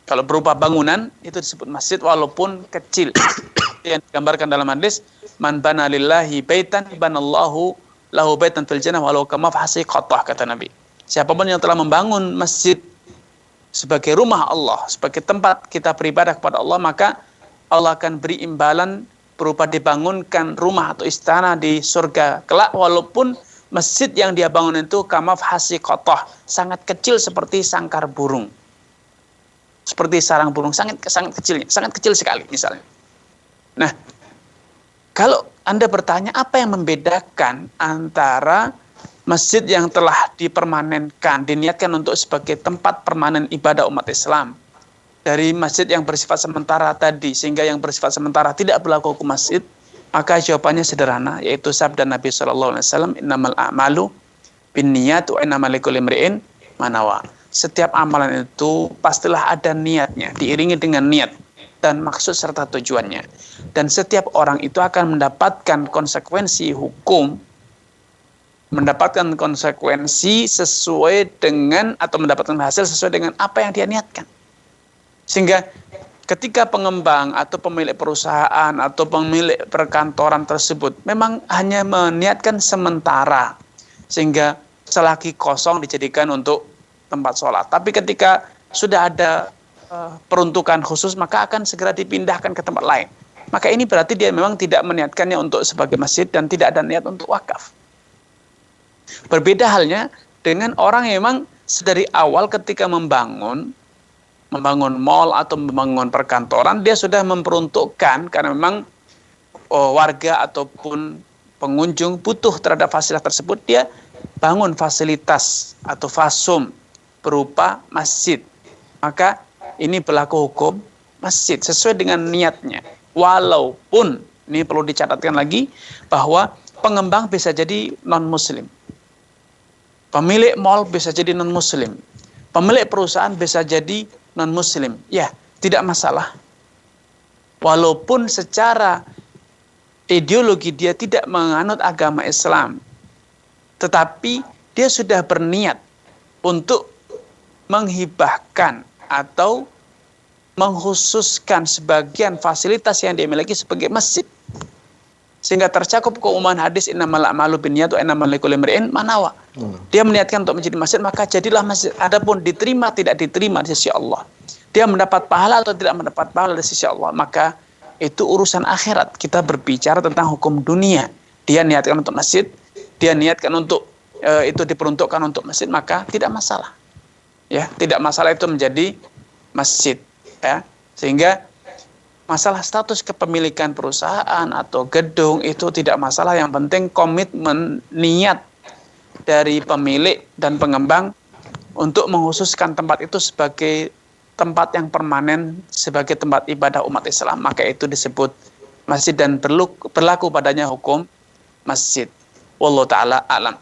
Speaker 2: Kalau berupa bangunan, itu disebut masjid walaupun kecil. Yang digambarkan dalam hadis, man bana lillahi baitan banallahu lahu baitan fil jannah walau kama fahsi qatah, kata Nabi. Siapapun yang telah membangun masjid sebagai rumah Allah, sebagai tempat kita beribadah kepada Allah, maka Allah akan beri imbalan berupa dibangunkan rumah atau istana di surga kelak, walaupun masjid yang dia bangun itu kama fahsi qatah, sangat kecil seperti sangkar burung, seperti sarang burung, sangat kecilnya, sangat kecil sekali misalnya. Nah, kalau Anda bertanya apa yang membedakan antara masjid yang telah dipermanenkan, diniatkan untuk sebagai tempat permanen ibadah umat Islam, dari masjid yang bersifat sementara tadi, sehingga yang bersifat sementara tidak berlaku hukum masjid, maka jawabannya sederhana, yaitu sabda Nabi SAW, innamal a'malu binniyat wa innamal likulli imri'in ma nawa. Setiap amalan itu pastilah ada niatnya, diiringi dengan niat dan maksud serta tujuannya. Dan setiap orang itu akan mendapatkan konsekuensi hukum, mendapatkan konsekuensi sesuai dengan, atau mendapatkan hasil sesuai dengan apa yang dia niatkan. Sehingga ketika pengembang atau pemilik perusahaan atau pemilik perkantoran tersebut memang hanya meniatkan sementara, sehingga selagi kosong dijadikan untuk tempat sholat. Tapi ketika sudah ada peruntukan khusus, maka akan segera dipindahkan ke tempat lain. Maka ini berarti dia memang tidak meniatkannya untuk sebagai masjid dan tidak ada niat untuk wakaf. Berbeda halnya dengan orang yang memang sedari awal ketika membangun mall atau membangun perkantoran, dia sudah memperuntukkan karena memang warga ataupun pengunjung butuh terhadap fasilitas tersebut, dia bangun fasilitas atau fasum berupa masjid. Maka ini berlaku hukum masjid sesuai dengan niatnya. Walaupun ini perlu dicatatkan lagi bahwa pengembang bisa jadi non-muslim, pemilik mall bisa jadi non-muslim, pemilik perusahaan bisa jadi non-muslim. Ya, tidak masalah. Walaupun secara ideologi dia tidak menganut agama Islam, tetapi dia sudah berniat untuk menghibahkan atau mengkhususkan sebagian fasilitas yang dia miliki sebagai masjid, sehingga tercakup keumuman hadis innamal a'malu binniyat wa innamal likulli imri'in ma nawa. Dia meniatkan untuk menjadi masjid, maka jadilah masjid. Adapun diterima tidak diterima di sisi Allah, dia mendapat pahala atau tidak mendapat pahala di sisi Allah, maka itu urusan akhirat. Kita berbicara tentang hukum dunia. Dia niatkan untuk masjid, dia niatkan untuk itu diperuntukkan untuk masjid, maka tidak masalah. Ya, tidak masalah itu menjadi masjid. Ya, sehingga masalah status kepemilikan perusahaan atau gedung itu tidak masalah, yang penting komitmen niat dari pemilik dan pengembang untuk mengkhususkan tempat itu sebagai tempat yang permanen, sebagai tempat ibadah umat Islam, maka itu disebut masjid dan berlaku padanya hukum masjid. Wallahu taala alam.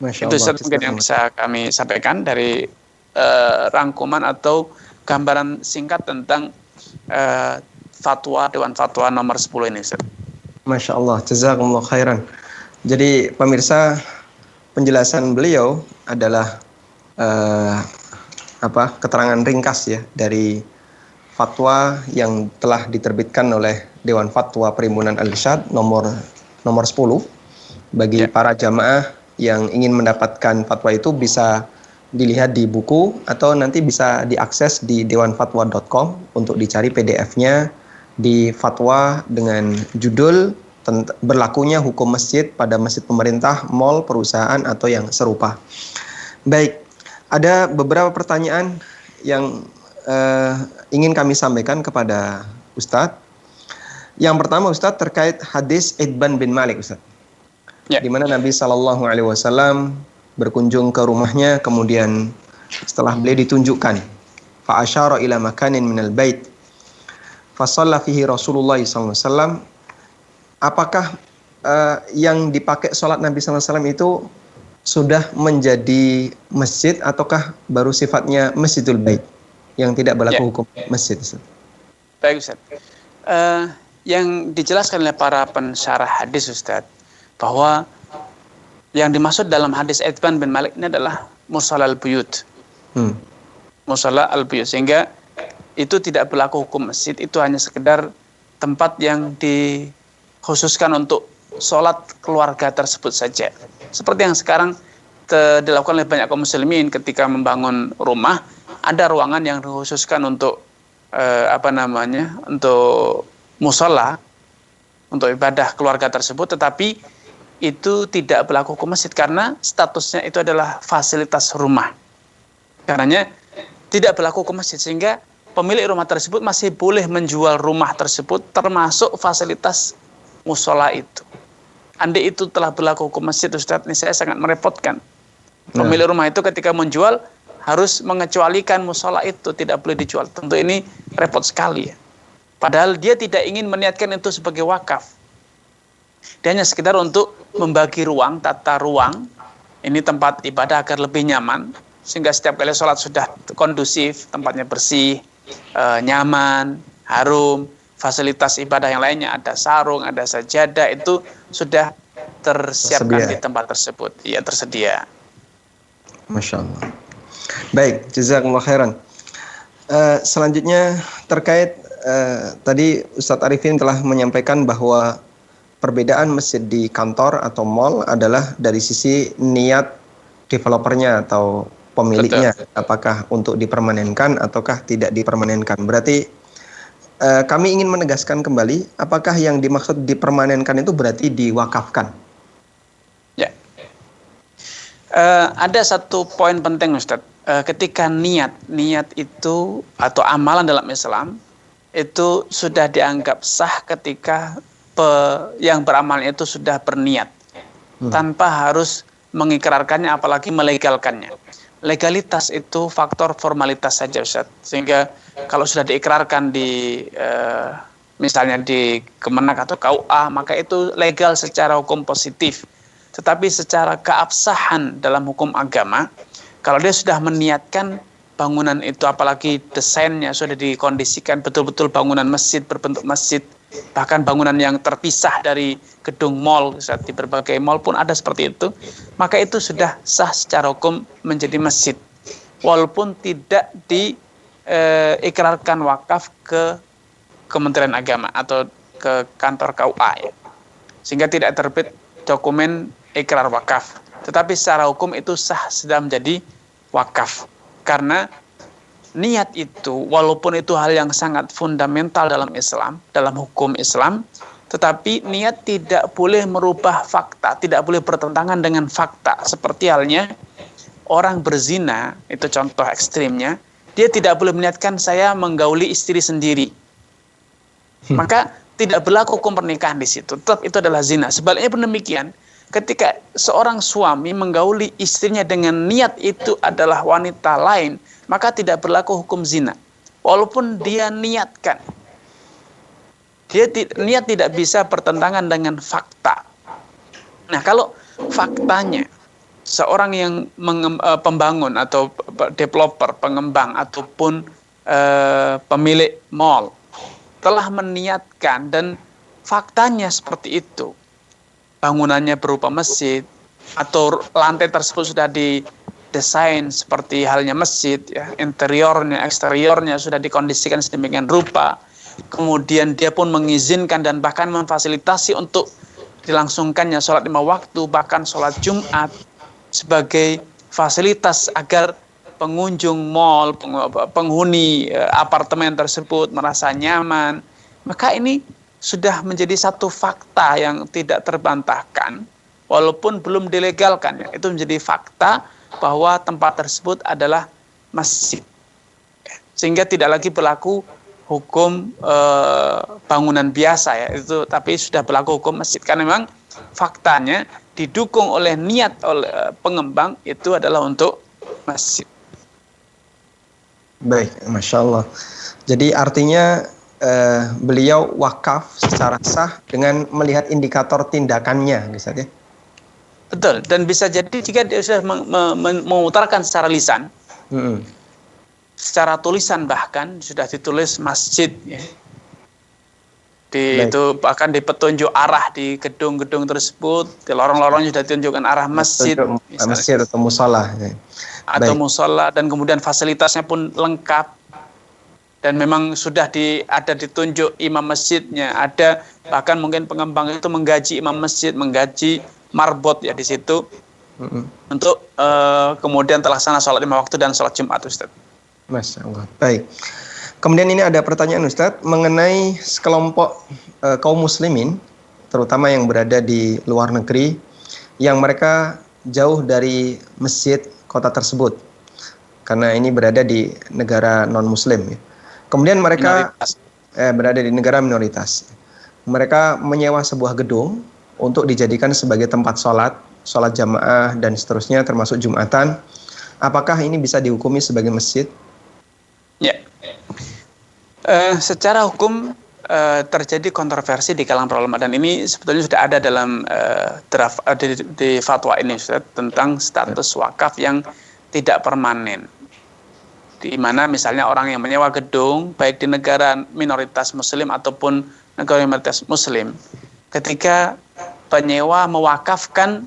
Speaker 1: Masya
Speaker 2: Itu
Speaker 1: Allah.
Speaker 2: mungkin yang bisa kami sampaikan dari rangkuman atau gambaran singkat tentang fatwa Dewan Fatwa nomor 10 ini, Ustaz.
Speaker 1: Masya Allah, jazakumullah khairan. Jadi pemirsa, penjelasan beliau adalah keterangan ringkas ya dari fatwa yang telah diterbitkan oleh Dewan Fatwa Perhimpunan Al-Irsyad nomor 10. Bagi para jamaah yang ingin mendapatkan fatwa itu bisa dilihat di buku atau nanti bisa diakses di dewanfatwa.com untuk dicari PDF-nya di fatwa dengan judul berlakunya hukum masjid pada masjid pemerintah, mal, perusahaan atau yang serupa. Baik, ada beberapa pertanyaan yang ingin kami sampaikan kepada Ustadz. Yang pertama Ustadz terkait hadis Itban bin Malik Ustadz. Di mana Nabi Shallallahu Alaihi Wasallam berkunjung ke rumahnya, kemudian setelah beliau ditunjukkan, fa asyara ila makanin minal bait, fa shalla fihi Rasulullah sallallahu alaihi wasallam. Apakah yang dipakai sholat Nabi sallallahu alaihi wasallam itu sudah menjadi masjid ataukah baru sifatnya masjidul bait yang tidak berlaku hukum masjid?
Speaker 2: Baik Ustaz. Yang dijelaskan oleh para pensyarah hadis Ustaz, bahwa yang dimaksud dalam hadis Itban bin Malik ini adalah musalla al-buyut. Musalla al-buyut, sehingga itu tidak berlaku hukum masjid, itu hanya sekedar tempat yang dikhususkan untuk sholat keluarga tersebut saja. Seperti yang sekarang dilakukan oleh banyak kaum muslimin ketika membangun rumah, ada ruangan yang dikhususkan untuk untuk musalla, untuk ibadah keluarga tersebut, tetapi itu tidak berlaku hukum masjid karena statusnya itu adalah fasilitas rumah. Karenanya tidak berlaku hukum masjid, sehingga pemilik rumah tersebut masih boleh menjual rumah tersebut termasuk fasilitas musola itu. Andai itu telah berlaku hukum masjid, Ustaz, ini saya sangat merepotkan. Pemilik rumah itu ketika menjual harus mengecualikan musola itu, tidak boleh dijual. Tentu ini repot sekali ya. Padahal dia tidak ingin meniatkan itu sebagai wakaf. Dia hanya sekedar untuk membagi ruang, tata ruang, ini tempat ibadah agar lebih nyaman, sehingga setiap kali sholat sudah kondusif, tempatnya bersih, nyaman, harum, fasilitas ibadah yang lainnya, ada sarung, ada sajadah, itu sudah tersiapkan di tempat tersebut. Iya, tersedia.
Speaker 1: Masya Allah. Baik, jazakumullah khairan. Selanjutnya terkait tadi Ustadz Arifin telah menyampaikan bahwa perbedaan masjid di kantor atau mall adalah dari sisi niat developernya atau pemiliknya. Betul. Apakah untuk dipermanenkan ataukah tidak dipermanenkan. Berarti kami ingin menegaskan kembali, apakah yang dimaksud dipermanenkan itu berarti diwakafkan?
Speaker 2: Ya. Ada satu poin penting Ustadz. Ketika niat itu atau amalan dalam Islam itu sudah dianggap sah ketika yang beramal itu sudah berniat tanpa harus mengikrarkannya apalagi melegalkannya. Legalitas itu faktor formalitas saja Ustaz. Sehingga kalau sudah diikrarkan di misalnya di Kemenak atau KUA, maka itu legal secara hukum positif. Tetapi secara keabsahan dalam hukum agama, kalau dia sudah meniatkan bangunan itu, apalagi desainnya sudah dikondisikan betul-betul bangunan masjid berbentuk masjid, bahkan bangunan yang terpisah dari gedung mal, di berbagai mal pun ada seperti itu, maka itu sudah sah secara hukum menjadi masjid, walaupun tidak diikrarkan wakaf ke Kementerian Agama atau ke kantor KUA ya. Sehingga tidak terbit dokumen ikrar wakaf, tetapi secara hukum itu sah sudah menjadi wakaf. Karena niat itu, walaupun itu hal yang sangat fundamental dalam Islam, dalam hukum Islam, tetapi niat tidak boleh merubah fakta, tidak boleh bertentangan dengan fakta. Seperti halnya orang berzina, itu contoh ekstrimnya, dia tidak boleh meniatkan saya menggauli istri sendiri. maka tidak berlaku hukum pernikahan di situ. Tetap itu adalah zina. Sebaliknya pun demikian, ketika seorang suami menggauli istrinya dengan niat itu adalah wanita lain, maka tidak berlaku hukum zina. Walaupun dia niatkan. Niat tidak bisa bertentangan dengan fakta. Nah, kalau faktanya seorang yang pembangun atau developer, pengembang ataupun pemilik mall telah meniatkan dan faktanya seperti itu, bangunannya berupa masjid atau lantai tersebut sudah didesain seperti halnya masjid, ya, interiornya, eksteriornya sudah dikondisikan sedemikian rupa, kemudian dia pun mengizinkan dan bahkan memfasilitasi untuk dilangsungkannya sholat 5 waktu, bahkan sholat Jumat sebagai fasilitas agar pengunjung mal, penghuni apartemen tersebut merasa nyaman, maka ini sudah menjadi satu fakta yang tidak terbantahkan, walaupun belum dilegalkan. Ya. Itu menjadi fakta bahwa tempat tersebut adalah masjid, sehingga tidak lagi berlaku hukum bangunan biasa, ya itu, tapi sudah berlaku hukum masjid, karena memang faktanya didukung oleh niat oleh pengembang itu adalah untuk masjid.
Speaker 1: Baik, Masya Allah. Jadi artinya beliau wakaf secara sah dengan melihat indikator tindakannya, Ustaz, ya?
Speaker 2: Betul, dan bisa jadi jika dia sudah mengutarakan secara lisan, secara tulisan bahkan sudah ditulis masjid, ya. Itu bahkan di petunjuk arah di gedung-gedung tersebut, di lorong-lorong sudah ditunjukkan arah masjid,
Speaker 1: masjid atau musola, ya.
Speaker 2: Atau musola, dan kemudian fasilitasnya pun lengkap, dan memang sudah ada ditunjuk imam masjidnya, ada bahkan mungkin pengembang itu menggaji imam masjid, menggaji marbot, ya di situ untuk kemudian terlaksana sholat 5 waktu dan sholat Jumat, Ustaz.
Speaker 1: Masya Allah. Baik. Kemudian ini ada pertanyaan, Ustadz, mengenai sekelompok kaum muslimin, terutama yang berada di luar negeri, yang mereka jauh dari masjid kota tersebut, karena ini berada di negara non-muslim. Ya. Kemudian mereka berada di negara minoritas. Mereka menyewa sebuah gedung untuk dijadikan sebagai tempat sholat jamaah dan seterusnya, termasuk Jumatan. Apakah ini bisa dihukumi sebagai masjid?
Speaker 2: Ya. Secara hukum terjadi kontroversi di kalangan para ulama, dan ini sebetulnya sudah ada dalam draft di fatwa ini, Ustaz, tentang status wakaf yang tidak permanen, di mana misalnya orang yang menyewa gedung baik di negara minoritas muslim ataupun negara minoritas muslim, ketika penyewa mewakafkan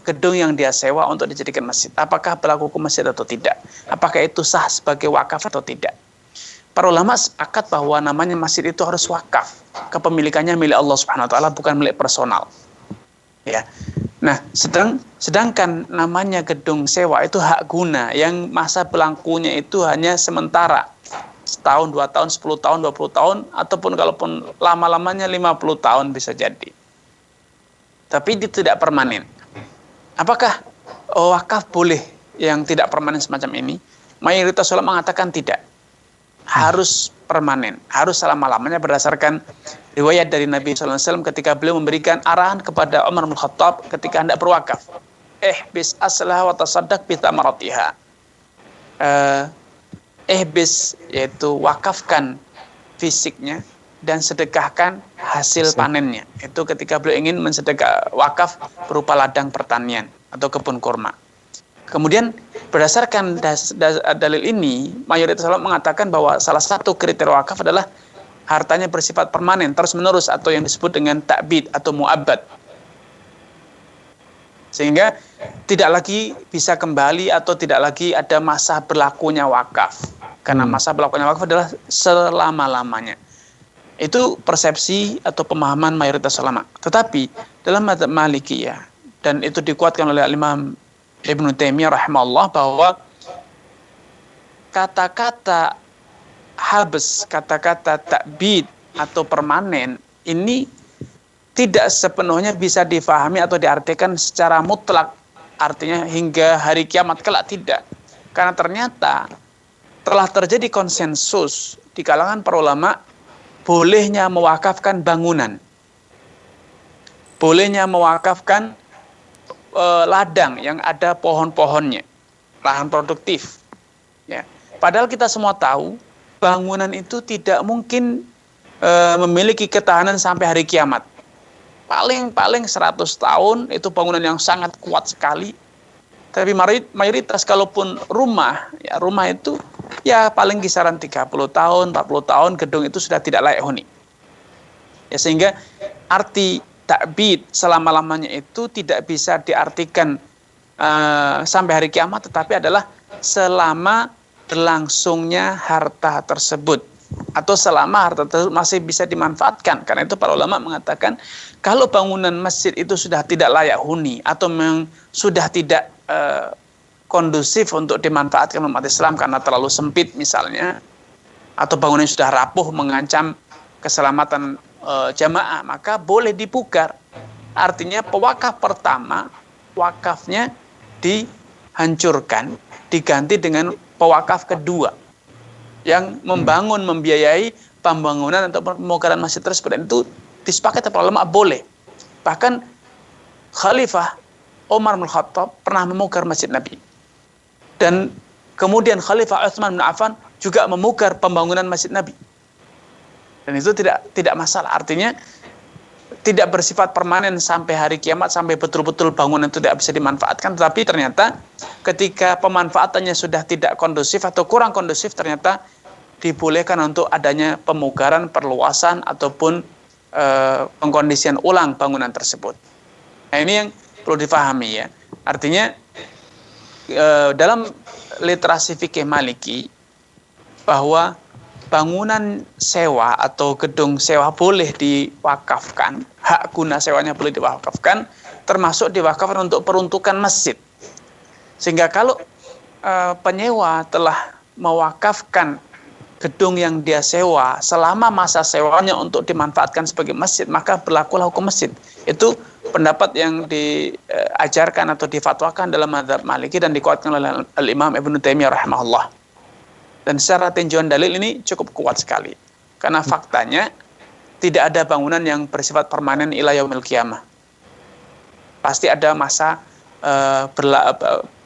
Speaker 2: gedung yang dia sewa untuk dijadikan masjid, apakah berlaku hukum masjid atau tidak? Apakah itu sah sebagai wakaf atau tidak? Para ulama sepakat bahwa namanya masjid itu harus wakaf, kepemilikannya milik Allah Subhanahu wa taala, bukan milik personal. Ya. Nah, sedangkan namanya gedung sewa itu hak guna yang masa berlakunya itu hanya sementara. Setahun, 2 tahun, 10 tahun, 20 tahun, ataupun kalaupun lama-lamanya 50 tahun bisa jadi. Tapi itu tidak permanen. Apakah wakaf boleh yang tidak permanen semacam ini? Mayoritas ulama mengatakan tidak. Harus permanen, harus selama-lamanya, berdasarkan riwayat dari Nabi SAW ketika beliau memberikan arahan kepada Umar bin Khattab ketika hendak berwakaf. Ihbis aslah wa tasaddaq bi thamaratiha. Ihbis yaitu wakafkan fisiknya dan sedekahkan hasil panennya. Itu ketika beliau ingin mensedekah wakaf berupa ladang pertanian atau kebun kurma. Kemudian berdasarkan dalil ini, mayoritas ulama mengatakan bahwa salah satu kriteria wakaf adalah hartanya bersifat permanen, terus-menerus, atau yang disebut dengan ta'bid atau mu'abbad. Sehingga tidak lagi bisa kembali atau tidak lagi ada masa berlakunya wakaf. Karena masa berlakunya wakaf adalah selama-lamanya. Itu persepsi atau pemahaman mayoritas ulama. Tetapi dalam mazhab Malikiyah, dan itu dikuatkan oleh Imam Ibnu Taimiyah rahimahullah, bahwa kata-kata habs, kata-kata ta'bid atau permanen ini tidak sepenuhnya bisa difahami atau diartikan secara mutlak, artinya hingga hari kiamat kelak, tidak. Karena ternyata telah terjadi konsensus di kalangan para ulama bolehnya mewakafkan bangunan, bolehnya mewakafkan ladang yang ada pohon-pohonnya, lahan produktif. Ya. Padahal kita semua tahu bangunan itu tidak mungkin memiliki ketahanan sampai hari kiamat. Paling 100 tahun itu bangunan yang sangat kuat sekali. Tapi mayoritas kalaupun rumah, ya rumah itu ya paling kisaran 30 tahun, 40 tahun gedung itu sudah tidak layak huni. Ya, sehingga arti takbid selama-lamanya itu tidak bisa diartikan sampai hari kiamat, tetapi adalah selama berlangsungnya harta tersebut atau selama harta tersebut masih bisa dimanfaatkan. Karena itu para ulama mengatakan kalau bangunan masjid itu sudah tidak layak huni atau memang sudah tidak kondusif untuk dimanfaatkan umat Islam karena terlalu sempit misalnya, atau bangunan sudah rapuh mengancam keselamatan jamaah, maka boleh dipugar. Artinya pewakaf pertama wakafnya dihancurkan, diganti dengan pewakaf kedua yang membangun, membiayai pembangunan atau pemugaran masjid tersebut. Dan itu disepakati para ulama boleh. Bahkan Khalifah Umar bin Khattab pernah memugar masjid Nabi. Dan kemudian Khalifah Utsman bin Affan juga memugar pembangunan masjid Nabi. Dan itu tidak masalah. Artinya tidak bersifat permanen sampai hari kiamat, sampai betul-betul bangunan itu tidak bisa dimanfaatkan. Tetapi ternyata ketika pemanfaatannya sudah tidak kondusif atau kurang kondusif, ternyata dibolehkan untuk adanya pemugaran, perluasan, ataupun pengkondisian ulang bangunan tersebut. Nah, ini yang perlu difahami ya. Artinya dalam literasi fikih Maliki bahwa bangunan sewa atau gedung sewa boleh diwakafkan, hak guna sewanya boleh diwakafkan, termasuk diwakafkan untuk peruntukan masjid. Sehingga kalau penyewa telah mewakafkan gedung yang dia sewa selama masa sewanya untuk dimanfaatkan sebagai masjid, maka berlakulah hukum masjid. Itu pendapat yang diajarkan atau difatwakan dalam mazhab Maliki dan dikuatkan oleh Al-Imam Ibnu Taimiyah rahimahullah. Dan secara tinjauan dalil ini cukup kuat sekali. Karena faktanya tidak ada bangunan yang bersifat permanen ila yaumil qiyamah. Pasti ada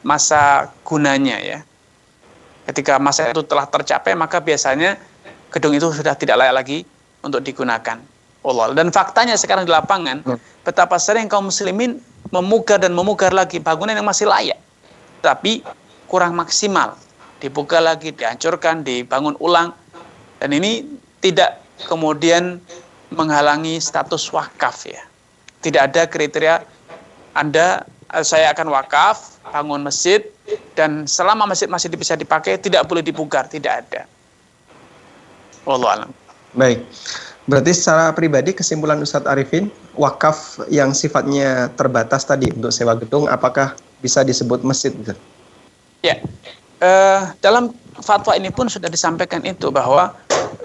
Speaker 2: masa gunanya ya. Ketika masa itu telah tercapai, maka biasanya gedung itu sudah tidak layak lagi untuk digunakan. Allah. Dan faktanya sekarang di lapangan, betapa sering kaum muslimin memugar dan memugar lagi bangunan yang masih layak, tapi kurang maksimal. Dibuka lagi, dihancurkan, dibangun ulang. Dan ini tidak kemudian menghalangi status wakaf ya. Tidak ada kriteria saya akan wakaf, bangun masjid, dan selama masjid masih bisa dipakai, tidak boleh dipugar, tidak ada. Wallahu a'lam.
Speaker 1: Baik. Berarti secara pribadi kesimpulan Ustadz Arifin, wakaf yang sifatnya terbatas tadi untuk sewa gedung, apakah bisa disebut masjid?
Speaker 2: Ya, dalam fatwa ini pun sudah disampaikan itu bahwa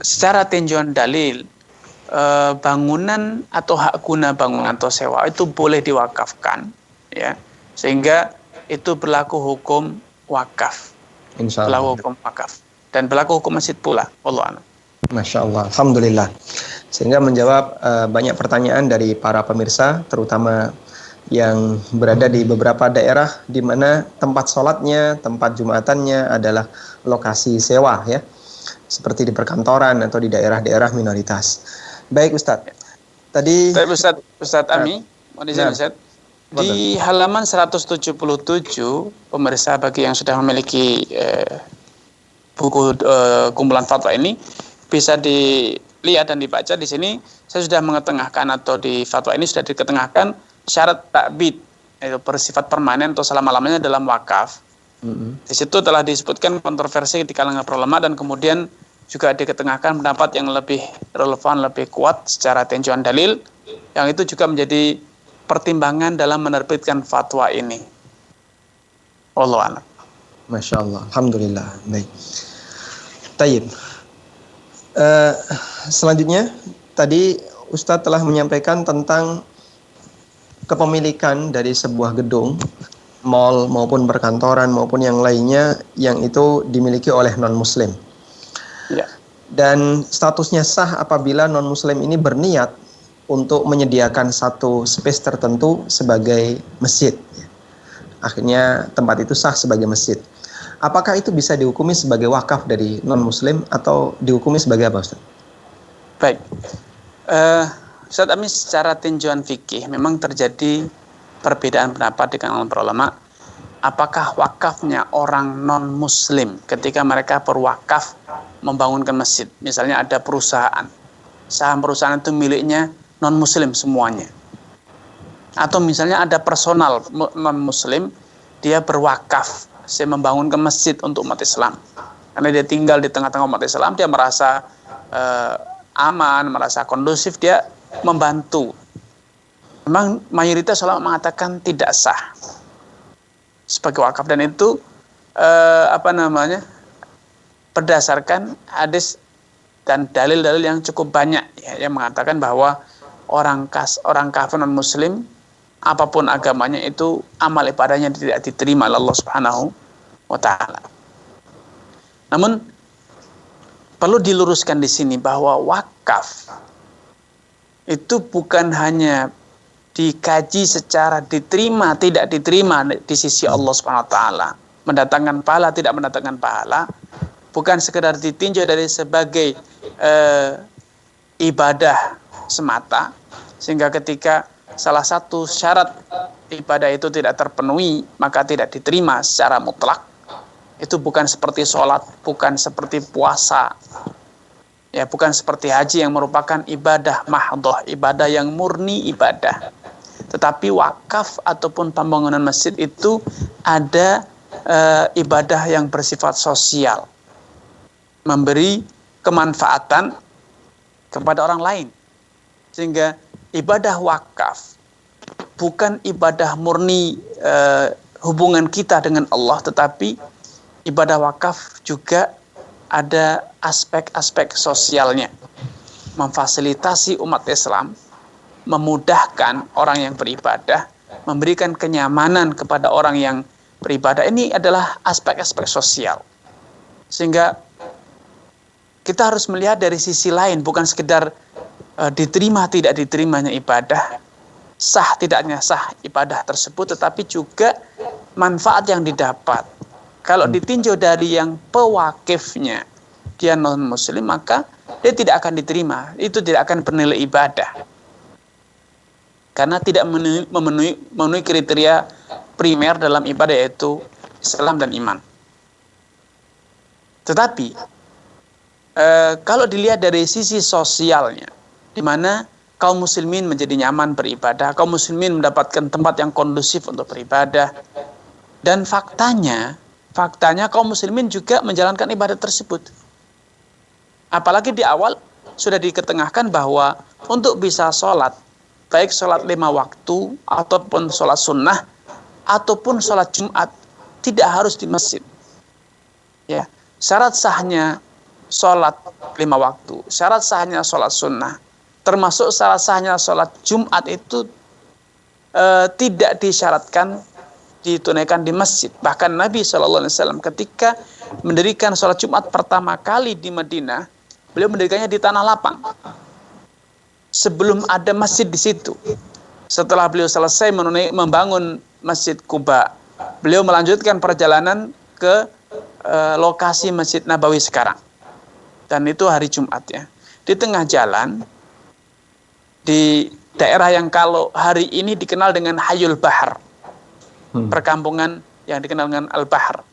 Speaker 2: secara tinjauan dalil bangunan atau hak guna bangunan atau sewa itu boleh diwakafkan, ya, sehingga itu berlaku hukum wakaf, berlaku hukum wakaf dan berlaku hukum masjid pula. Wallahu a'lam.
Speaker 1: Masya Allah, Alhamdulillah. Sehingga menjawab banyak pertanyaan dari para pemirsa, terutama yang berada di beberapa daerah di mana tempat sholatnya, tempat jumatannya adalah lokasi sewa ya, seperti di perkantoran atau di daerah-daerah minoritas. Baik Ustadz, tadi
Speaker 2: Ustadz Ami, Ustadz, di halaman 177 pemirsa bagi yang sudah memiliki buku kumpulan fatwa ini bisa dilihat dan dibaca. Di sini saya sudah mengetengahkan, atau di fatwa ini sudah diketengahkan syarat takbid, yaitu bersifat permanen atau selama-lamanya dalam wakaf. Di situ telah disebutkan kontroversi di kalangan ulama, dan kemudian juga diketengahkan pendapat yang lebih relevan, lebih kuat secara tinjauan dalil, yang itu juga menjadi pertimbangan dalam menerbitkan fatwa ini. Wallahu a'lam.
Speaker 1: Masya Allah, Alhamdulillah. Baik. Tayyib. Selanjutnya tadi Ustadz telah menyampaikan tentang kepemilikan dari sebuah gedung, mal maupun perkantoran maupun yang lainnya yang itu dimiliki oleh non-muslim.
Speaker 2: Ya.
Speaker 1: dan statusnya sah apabila non-muslim ini berniat untuk menyediakan satu space tertentu sebagai masjid. Akhirnya tempat itu sah sebagai masjid. Apakah itu bisa dihukumi sebagai wakaf dari non-muslim atau dihukumi sebagai apa, Ustaz?
Speaker 2: Baik. Ustaz Amin, secara tinjauan fikih memang terjadi perbedaan pendapat di kalangan para ulama. Apakah wakafnya orang non-muslim ketika mereka berwakaf membangunkan masjid? Misalnya ada perusahaan, saham perusahaan itu miliknya non-muslim semuanya. Atau misalnya ada personal non-muslim, dia berwakaf, saya membangunkan masjid untuk umat Islam. Karena dia tinggal di tengah-tengah umat Islam, dia merasa aman, merasa kondusif, dia membantu. Memang mayoritas ulama mengatakan tidak sah sebagai wakaf, dan itu berdasarkan hadis dan dalil-dalil yang cukup banyak ya, yang mengatakan bahwa orang kafir non muslim apapun agamanya itu amal ibadahnya tidak diterima oleh Allah Subhanahu wa taala. Namun perlu diluruskan di sini bahwa wakaf itu bukan hanya dikaji secara diterima tidak diterima di sisi Allah Subhanahu wa taala, mendatangkan pahala tidak mendatangkan pahala, bukan sekedar ditinjau dari sebagai ibadah semata, sehingga ketika salah satu syarat ibadah itu tidak terpenuhi maka tidak diterima secara mutlak. Itu bukan seperti sholat, bukan seperti puasa, ya, bukan seperti haji yang merupakan ibadah mahdhah, ibadah yang murni ibadah. Tetapi wakaf ataupun pembangunan masjid itu ada ibadah yang bersifat sosial, memberi kemanfaatan kepada orang lain. Sehingga ibadah wakaf bukan ibadah murni hubungan kita dengan Allah, tetapi ibadah wakaf juga ada aspek-aspek sosialnya, memfasilitasi umat Islam, memudahkan orang yang beribadah, memberikan kenyamanan kepada orang yang beribadah. Ini adalah aspek-aspek sosial. Sehingga kita harus melihat dari sisi lain, bukan sekedar diterima tidak diterimanya ibadah, sah tidaknya sah ibadah tersebut, tetapi juga manfaat yang didapat. Kalau ditinjau dari yang pewakifnya dia non muslim, maka dia tidak akan diterima, itu tidak akan bernilai ibadah karena tidak memenuhi kriteria primer dalam ibadah, yaitu Islam dan iman. Tetapi kalau dilihat dari sisi sosialnya, di mana kaum muslimin menjadi nyaman beribadah, kaum muslimin mendapatkan tempat yang kondusif untuk beribadah, dan faktanya kaum muslimin juga menjalankan ibadah tersebut. Apalagi di awal sudah diketengahkan bahwa untuk bisa sholat, baik sholat 5 waktu ataupun sholat sunnah ataupun sholat Jumat, tidak harus di masjid. Ya, syarat sahnya sholat 5 waktu, syarat sahnya sholat sunnah, termasuk syarat sahnya sholat Jumat itu tidak disyaratkan ditunaikan di masjid. Bahkan Nabi SAW ketika mendirikan sholat Jumat pertama kali di Madinah, beliau mendirikannya di tanah lapang, sebelum ada masjid di situ. Setelah beliau selesai membangun Masjid Quba, beliau melanjutkan perjalanan ke lokasi Masjid Nabawi sekarang, dan itu hari Jumat ya. Di tengah jalan, di daerah yang kalau hari ini dikenal dengan Hayul Bahar, perkampungan yang dikenal dengan Al-Bahar,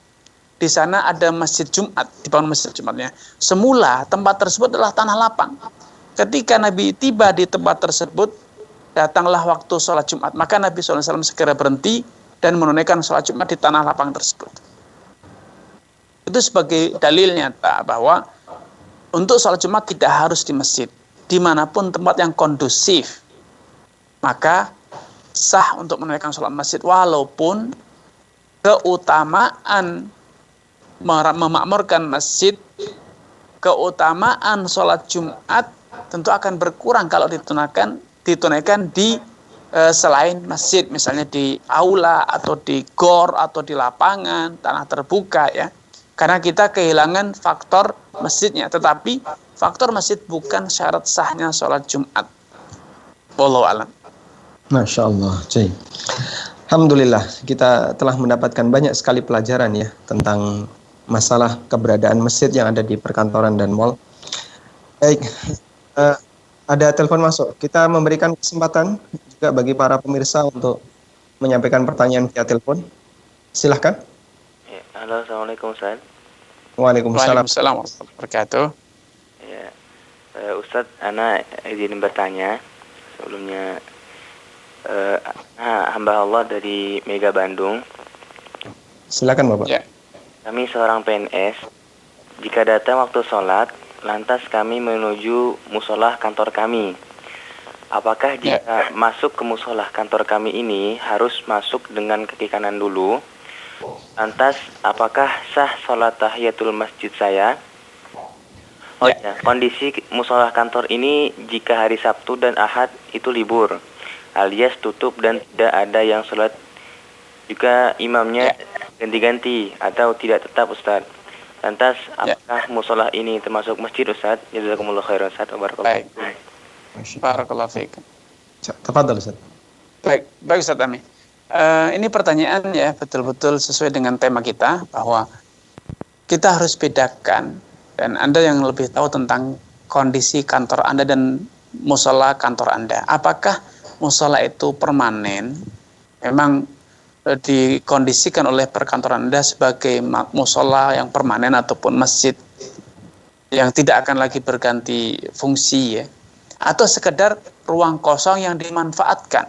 Speaker 2: di sana ada masjid Jumat, dibangun masjid Jumatnya. Semula tempat tersebut adalah tanah lapang. Ketika Nabi tiba di tempat tersebut, datanglah waktu sholat Jumat, maka Nabi SAW segera berhenti dan menunaikan sholat Jumat di tanah lapang tersebut. Itu sebagai dalil nyata bahwa untuk sholat Jumat tidak harus di masjid, dimanapun tempat yang kondusif, maka sah untuk menunaikan sholat masjid, walaupun keutamaan memakmurkan masjid, keutamaan sholat Jumat tentu akan berkurang kalau ditunaikan di selain masjid, misalnya di aula atau di gor atau di lapangan tanah terbuka ya. Karena kita kehilangan faktor masjidnya, tetapi faktor masjid bukan syarat sahnya sholat Jumat. Wallahu a'lam.
Speaker 1: Masya Allah. Alhamdulillah, kita telah mendapatkan banyak sekali pelajaran ya tentang masalah keberadaan masjid yang ada di perkantoran dan mal. Baik, ada telepon masuk. Kita memberikan kesempatan juga bagi para pemirsa untuk menyampaikan pertanyaan via telepon. Silahkan.
Speaker 3: Ya, halo, assalamualaikum Ustaz.
Speaker 1: Waalaikumsalam.
Speaker 2: Waalaikumsalam warahmatullahi wabarakatuh.
Speaker 3: Ya, Ustaz, ana izin bertanya sebelumnya. Hamba Allah dari Mega Bandung.
Speaker 1: Silakan Bapak.
Speaker 2: Ya.
Speaker 3: Kami seorang PNS. Jika datang waktu sholat, lantas kami menuju musolah kantor kami. Apakah jika masuk ke musolah kantor kami ini harus masuk dengan kaki kanan dulu? Lantas, apakah sah sholat tahiyatul masjid saya? Oh ya, kondisi musolah kantor ini jika hari Sabtu dan Ahad itu libur, alias tutup dan tidak ada yang sholat, juga imamnya ganti-ganti atau tidak tetap Ustaz. Lantas apakah musolah ini termasuk masjid Ustaz? Jazakumullah khairan Ustaz.
Speaker 2: Baik. Barakallahu fiikum.
Speaker 1: Tafadhal Ustaz.
Speaker 2: Baik Ustaz Ami. Ini pertanyaan ya betul-betul sesuai dengan tema kita, bahwa kita harus bedakan, dan Anda yang lebih tahu tentang kondisi kantor Anda dan musola kantor Anda. Apakah musola itu permanen, memang dikondisikan oleh perkantoran Anda sebagai musola yang permanen ataupun masjid yang tidak akan lagi berganti fungsi ya, atau sekedar ruang kosong yang dimanfaatkan.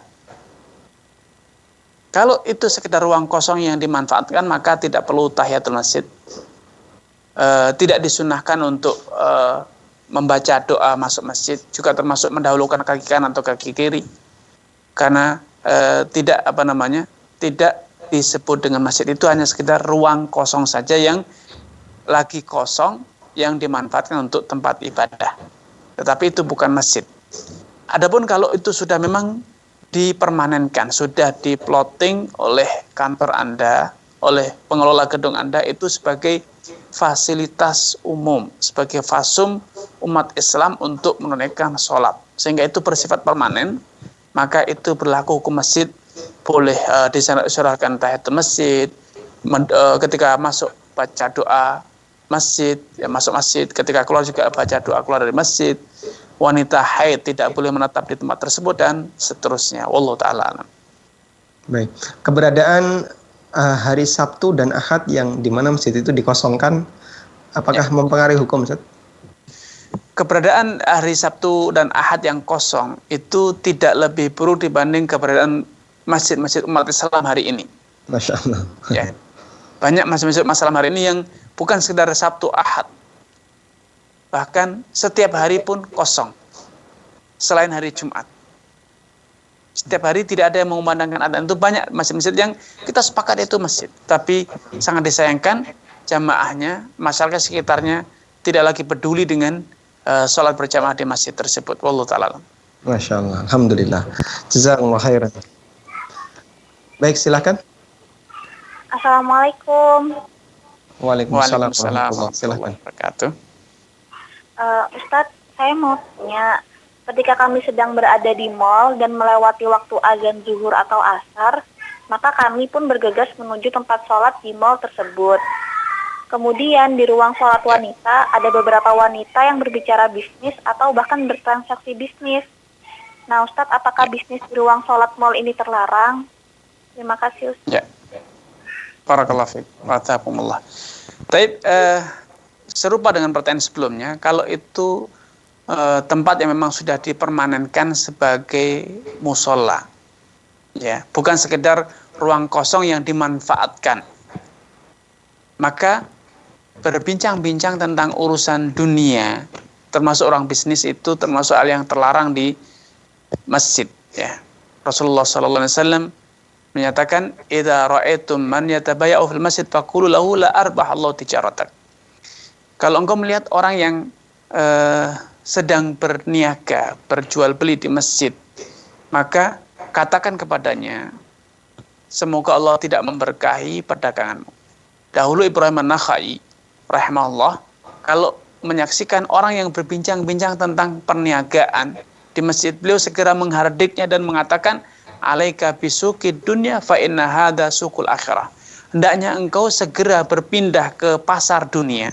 Speaker 2: Kalau itu sekedar ruang kosong yang dimanfaatkan, maka tidak perlu tahiyatul masjid. Tidak disunahkan untuk membaca doa masuk masjid, juga termasuk mendahulukan kaki kanan atau kaki kiri, karena tidak disebut dengan masjid. Itu hanya sekedar ruang kosong saja yang lagi kosong yang dimanfaatkan untuk tempat ibadah, tetapi itu bukan masjid. Adapun kalau itu sudah memang dipermanenkan, sudah diplotting oleh kantor Anda, oleh pengelola gedung Anda, itu sebagai fasilitas umum, sebagai fasum umat Islam untuk menunaikan sholat, sehingga itu bersifat permanen, maka itu berlaku hukum masjid. Boleh disyarahkan tahiyatul masjid, ketika masuk baca doa masjid, ya masuk masjid, ketika keluar juga baca doa keluar dari masjid. Wanita haid tidak boleh menetap di tempat tersebut, dan seterusnya. Wallahu ta'ala alam.
Speaker 1: Baik, keberadaan hari Sabtu dan Ahad yang di mana masjid itu dikosongkan, apakah mempengaruhi hukum Ustaz?
Speaker 2: Keberadaan hari Sabtu dan Ahad yang kosong itu tidak lebih buruk dibanding keberadaan masjid-masjid umat Islam hari ini.
Speaker 1: Masya Allah.
Speaker 2: Ya. Banyak masjid-masjid Islam hari ini yang bukan sekedar Sabtu Ahad, bahkan setiap hari pun kosong selain hari Jumat. Setiap hari tidak ada yang mengumandangkan adzan. Itu banyak masjid-masjid yang kita sepakat itu masjid, tapi sangat disayangkan jamaahnya, masyarakat sekitarnya tidak lagi peduli dengan sholat berjamaah di masjid tersebut. Wallahu ta'ala.
Speaker 1: Masya Allah. Alhamdulillah. Jazakumullah khairan. Baik, silakan.
Speaker 4: Assalamualaikum.
Speaker 1: Waalaikumsalam warahmatullahi
Speaker 2: wabarakatuh.
Speaker 4: Ustadz, saya mau tanya, ketika kami sedang berada di mal dan melewati waktu azan zuhur atau asar, maka kami pun bergegas menuju tempat sholat di mal tersebut. Kemudian di ruang sholat wanita, ada beberapa wanita yang berbicara bisnis atau bahkan bertransaksi bisnis. Nah Ustadz, apakah bisnis di ruang sholat mal ini terlarang? Terima kasih Ustadz.
Speaker 2: Ya. Barakallahu fiik. Wa'atakumullah. Baik, serupa dengan pertanyaan sebelumnya, kalau itu tempat yang memang sudah dipermanenkan sebagai musola, ya, bukan sekedar ruang kosong yang dimanfaatkan, maka berbincang-bincang tentang urusan dunia, termasuk orang bisnis, itu termasuk hal yang terlarang di masjid. Ya. Rasulullah SAW menyatakan, "Idza ra'aitum man yatabaya'u fil masjid faqulu lahu la arbahallahu tijaratak." Kalau engkau melihat orang yang sedang berniaga, berjual beli di masjid, maka katakan kepadanya, semoga Allah tidak memberkahi perdaganganmu. Dahulu Ibrahim An-Nakhai rahimahullah kalau menyaksikan orang yang berbincang-bincang tentang perniagaan di masjid, beliau segera menghardiknya dan mengatakan, alaika bisukid dunya fa inna hadza sukul akhirah. Hendaknya engkau segera berpindah ke pasar dunia,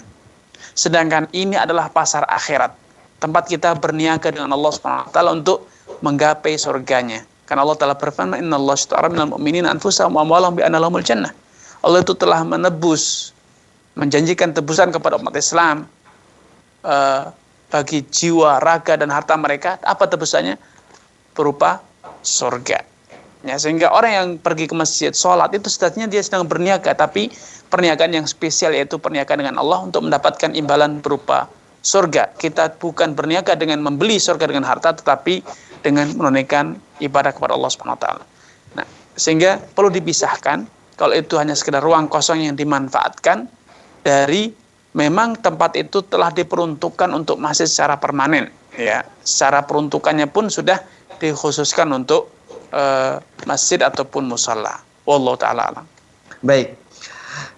Speaker 2: sedangkan ini adalah pasar akhirat, tempat kita berniaga dengan Allah Subhanahu wa taala untuk menggapai surganya. Karena Allah telah berfirman, innallaha ashtara minal mu'minina anfusahum wa amwalahum bi anna lahumul jannah. Allah itu telah menebus, menjanjikan tebusan kepada umat Islam bagi jiwa, raga, dan harta mereka. Apa tebusannya? Berupa surga. Ya, sehingga orang yang pergi ke masjid, sholat, itu setidaknya dia sedang berniaga, tapi perniagaan yang spesial, yaitu perniagaan dengan Allah untuk mendapatkan imbalan berupa surga. Kita bukan berniaga dengan membeli surga dengan harta, tetapi dengan menunaikan ibadah kepada Allah Subhanahu wa taala. Nah, sehingga perlu dipisahkan kalau itu hanya sekedar ruang kosong yang dimanfaatkan dari memang tempat itu telah diperuntukkan untuk masjid secara permanen, ya. Secara peruntukannya pun sudah dikhususkan untuk masjid ataupun musalla. Wallahu taala alam.
Speaker 1: Baik.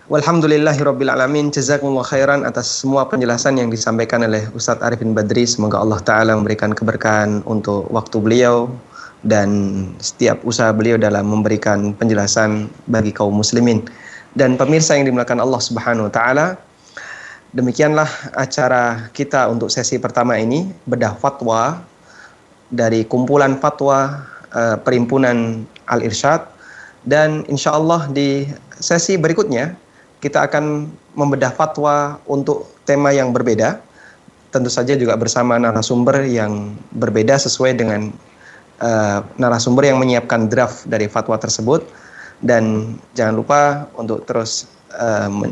Speaker 1: Walhamdulillahirabbil alamin. Jazakumullah khairan atas semua penjelasan yang disampaikan oleh Ustadz Arifin Badri. Semoga Allah taala memberikan keberkahan untuk waktu beliau dan setiap usaha beliau dalam memberikan penjelasan bagi kaum muslimin. Dan pemirsa yang dimuliakan Allah Subhanahu wa taala, demikianlah acara kita untuk sesi pertama ini, bedah fatwa dari kumpulan fatwa Perhimpunan Al-Irsyad. Dan insya Allah di sesi berikutnya kita akan membedah fatwa untuk tema yang berbeda, tentu saja juga bersama narasumber yang berbeda sesuai dengan narasumber yang menyiapkan draft dari fatwa tersebut. Dan jangan lupa untuk terus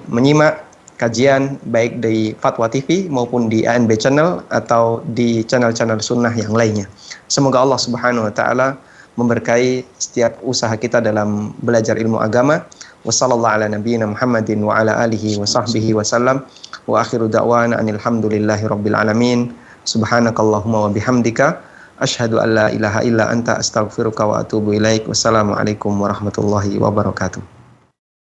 Speaker 1: menyimak kajian baik di Fatwa TV maupun di ANB Channel atau di channel-channel sunnah yang lainnya. Semoga Allah Subhanahu wa taala memberkahi setiap usaha kita dalam belajar ilmu agama. Wassallallahu ala nabiyyina Muhammadin wa ala alihi wa sahbihi wasallam. Wa akhiru da'wana anil hamdulillahi rabbil alamin. Subhanakallahumma wa bihamdika asyhadu an la ilaha illa anta astaghfiruka wa atubu ilaik. Wassalamualaikum warahmatullahi wabarakatuh.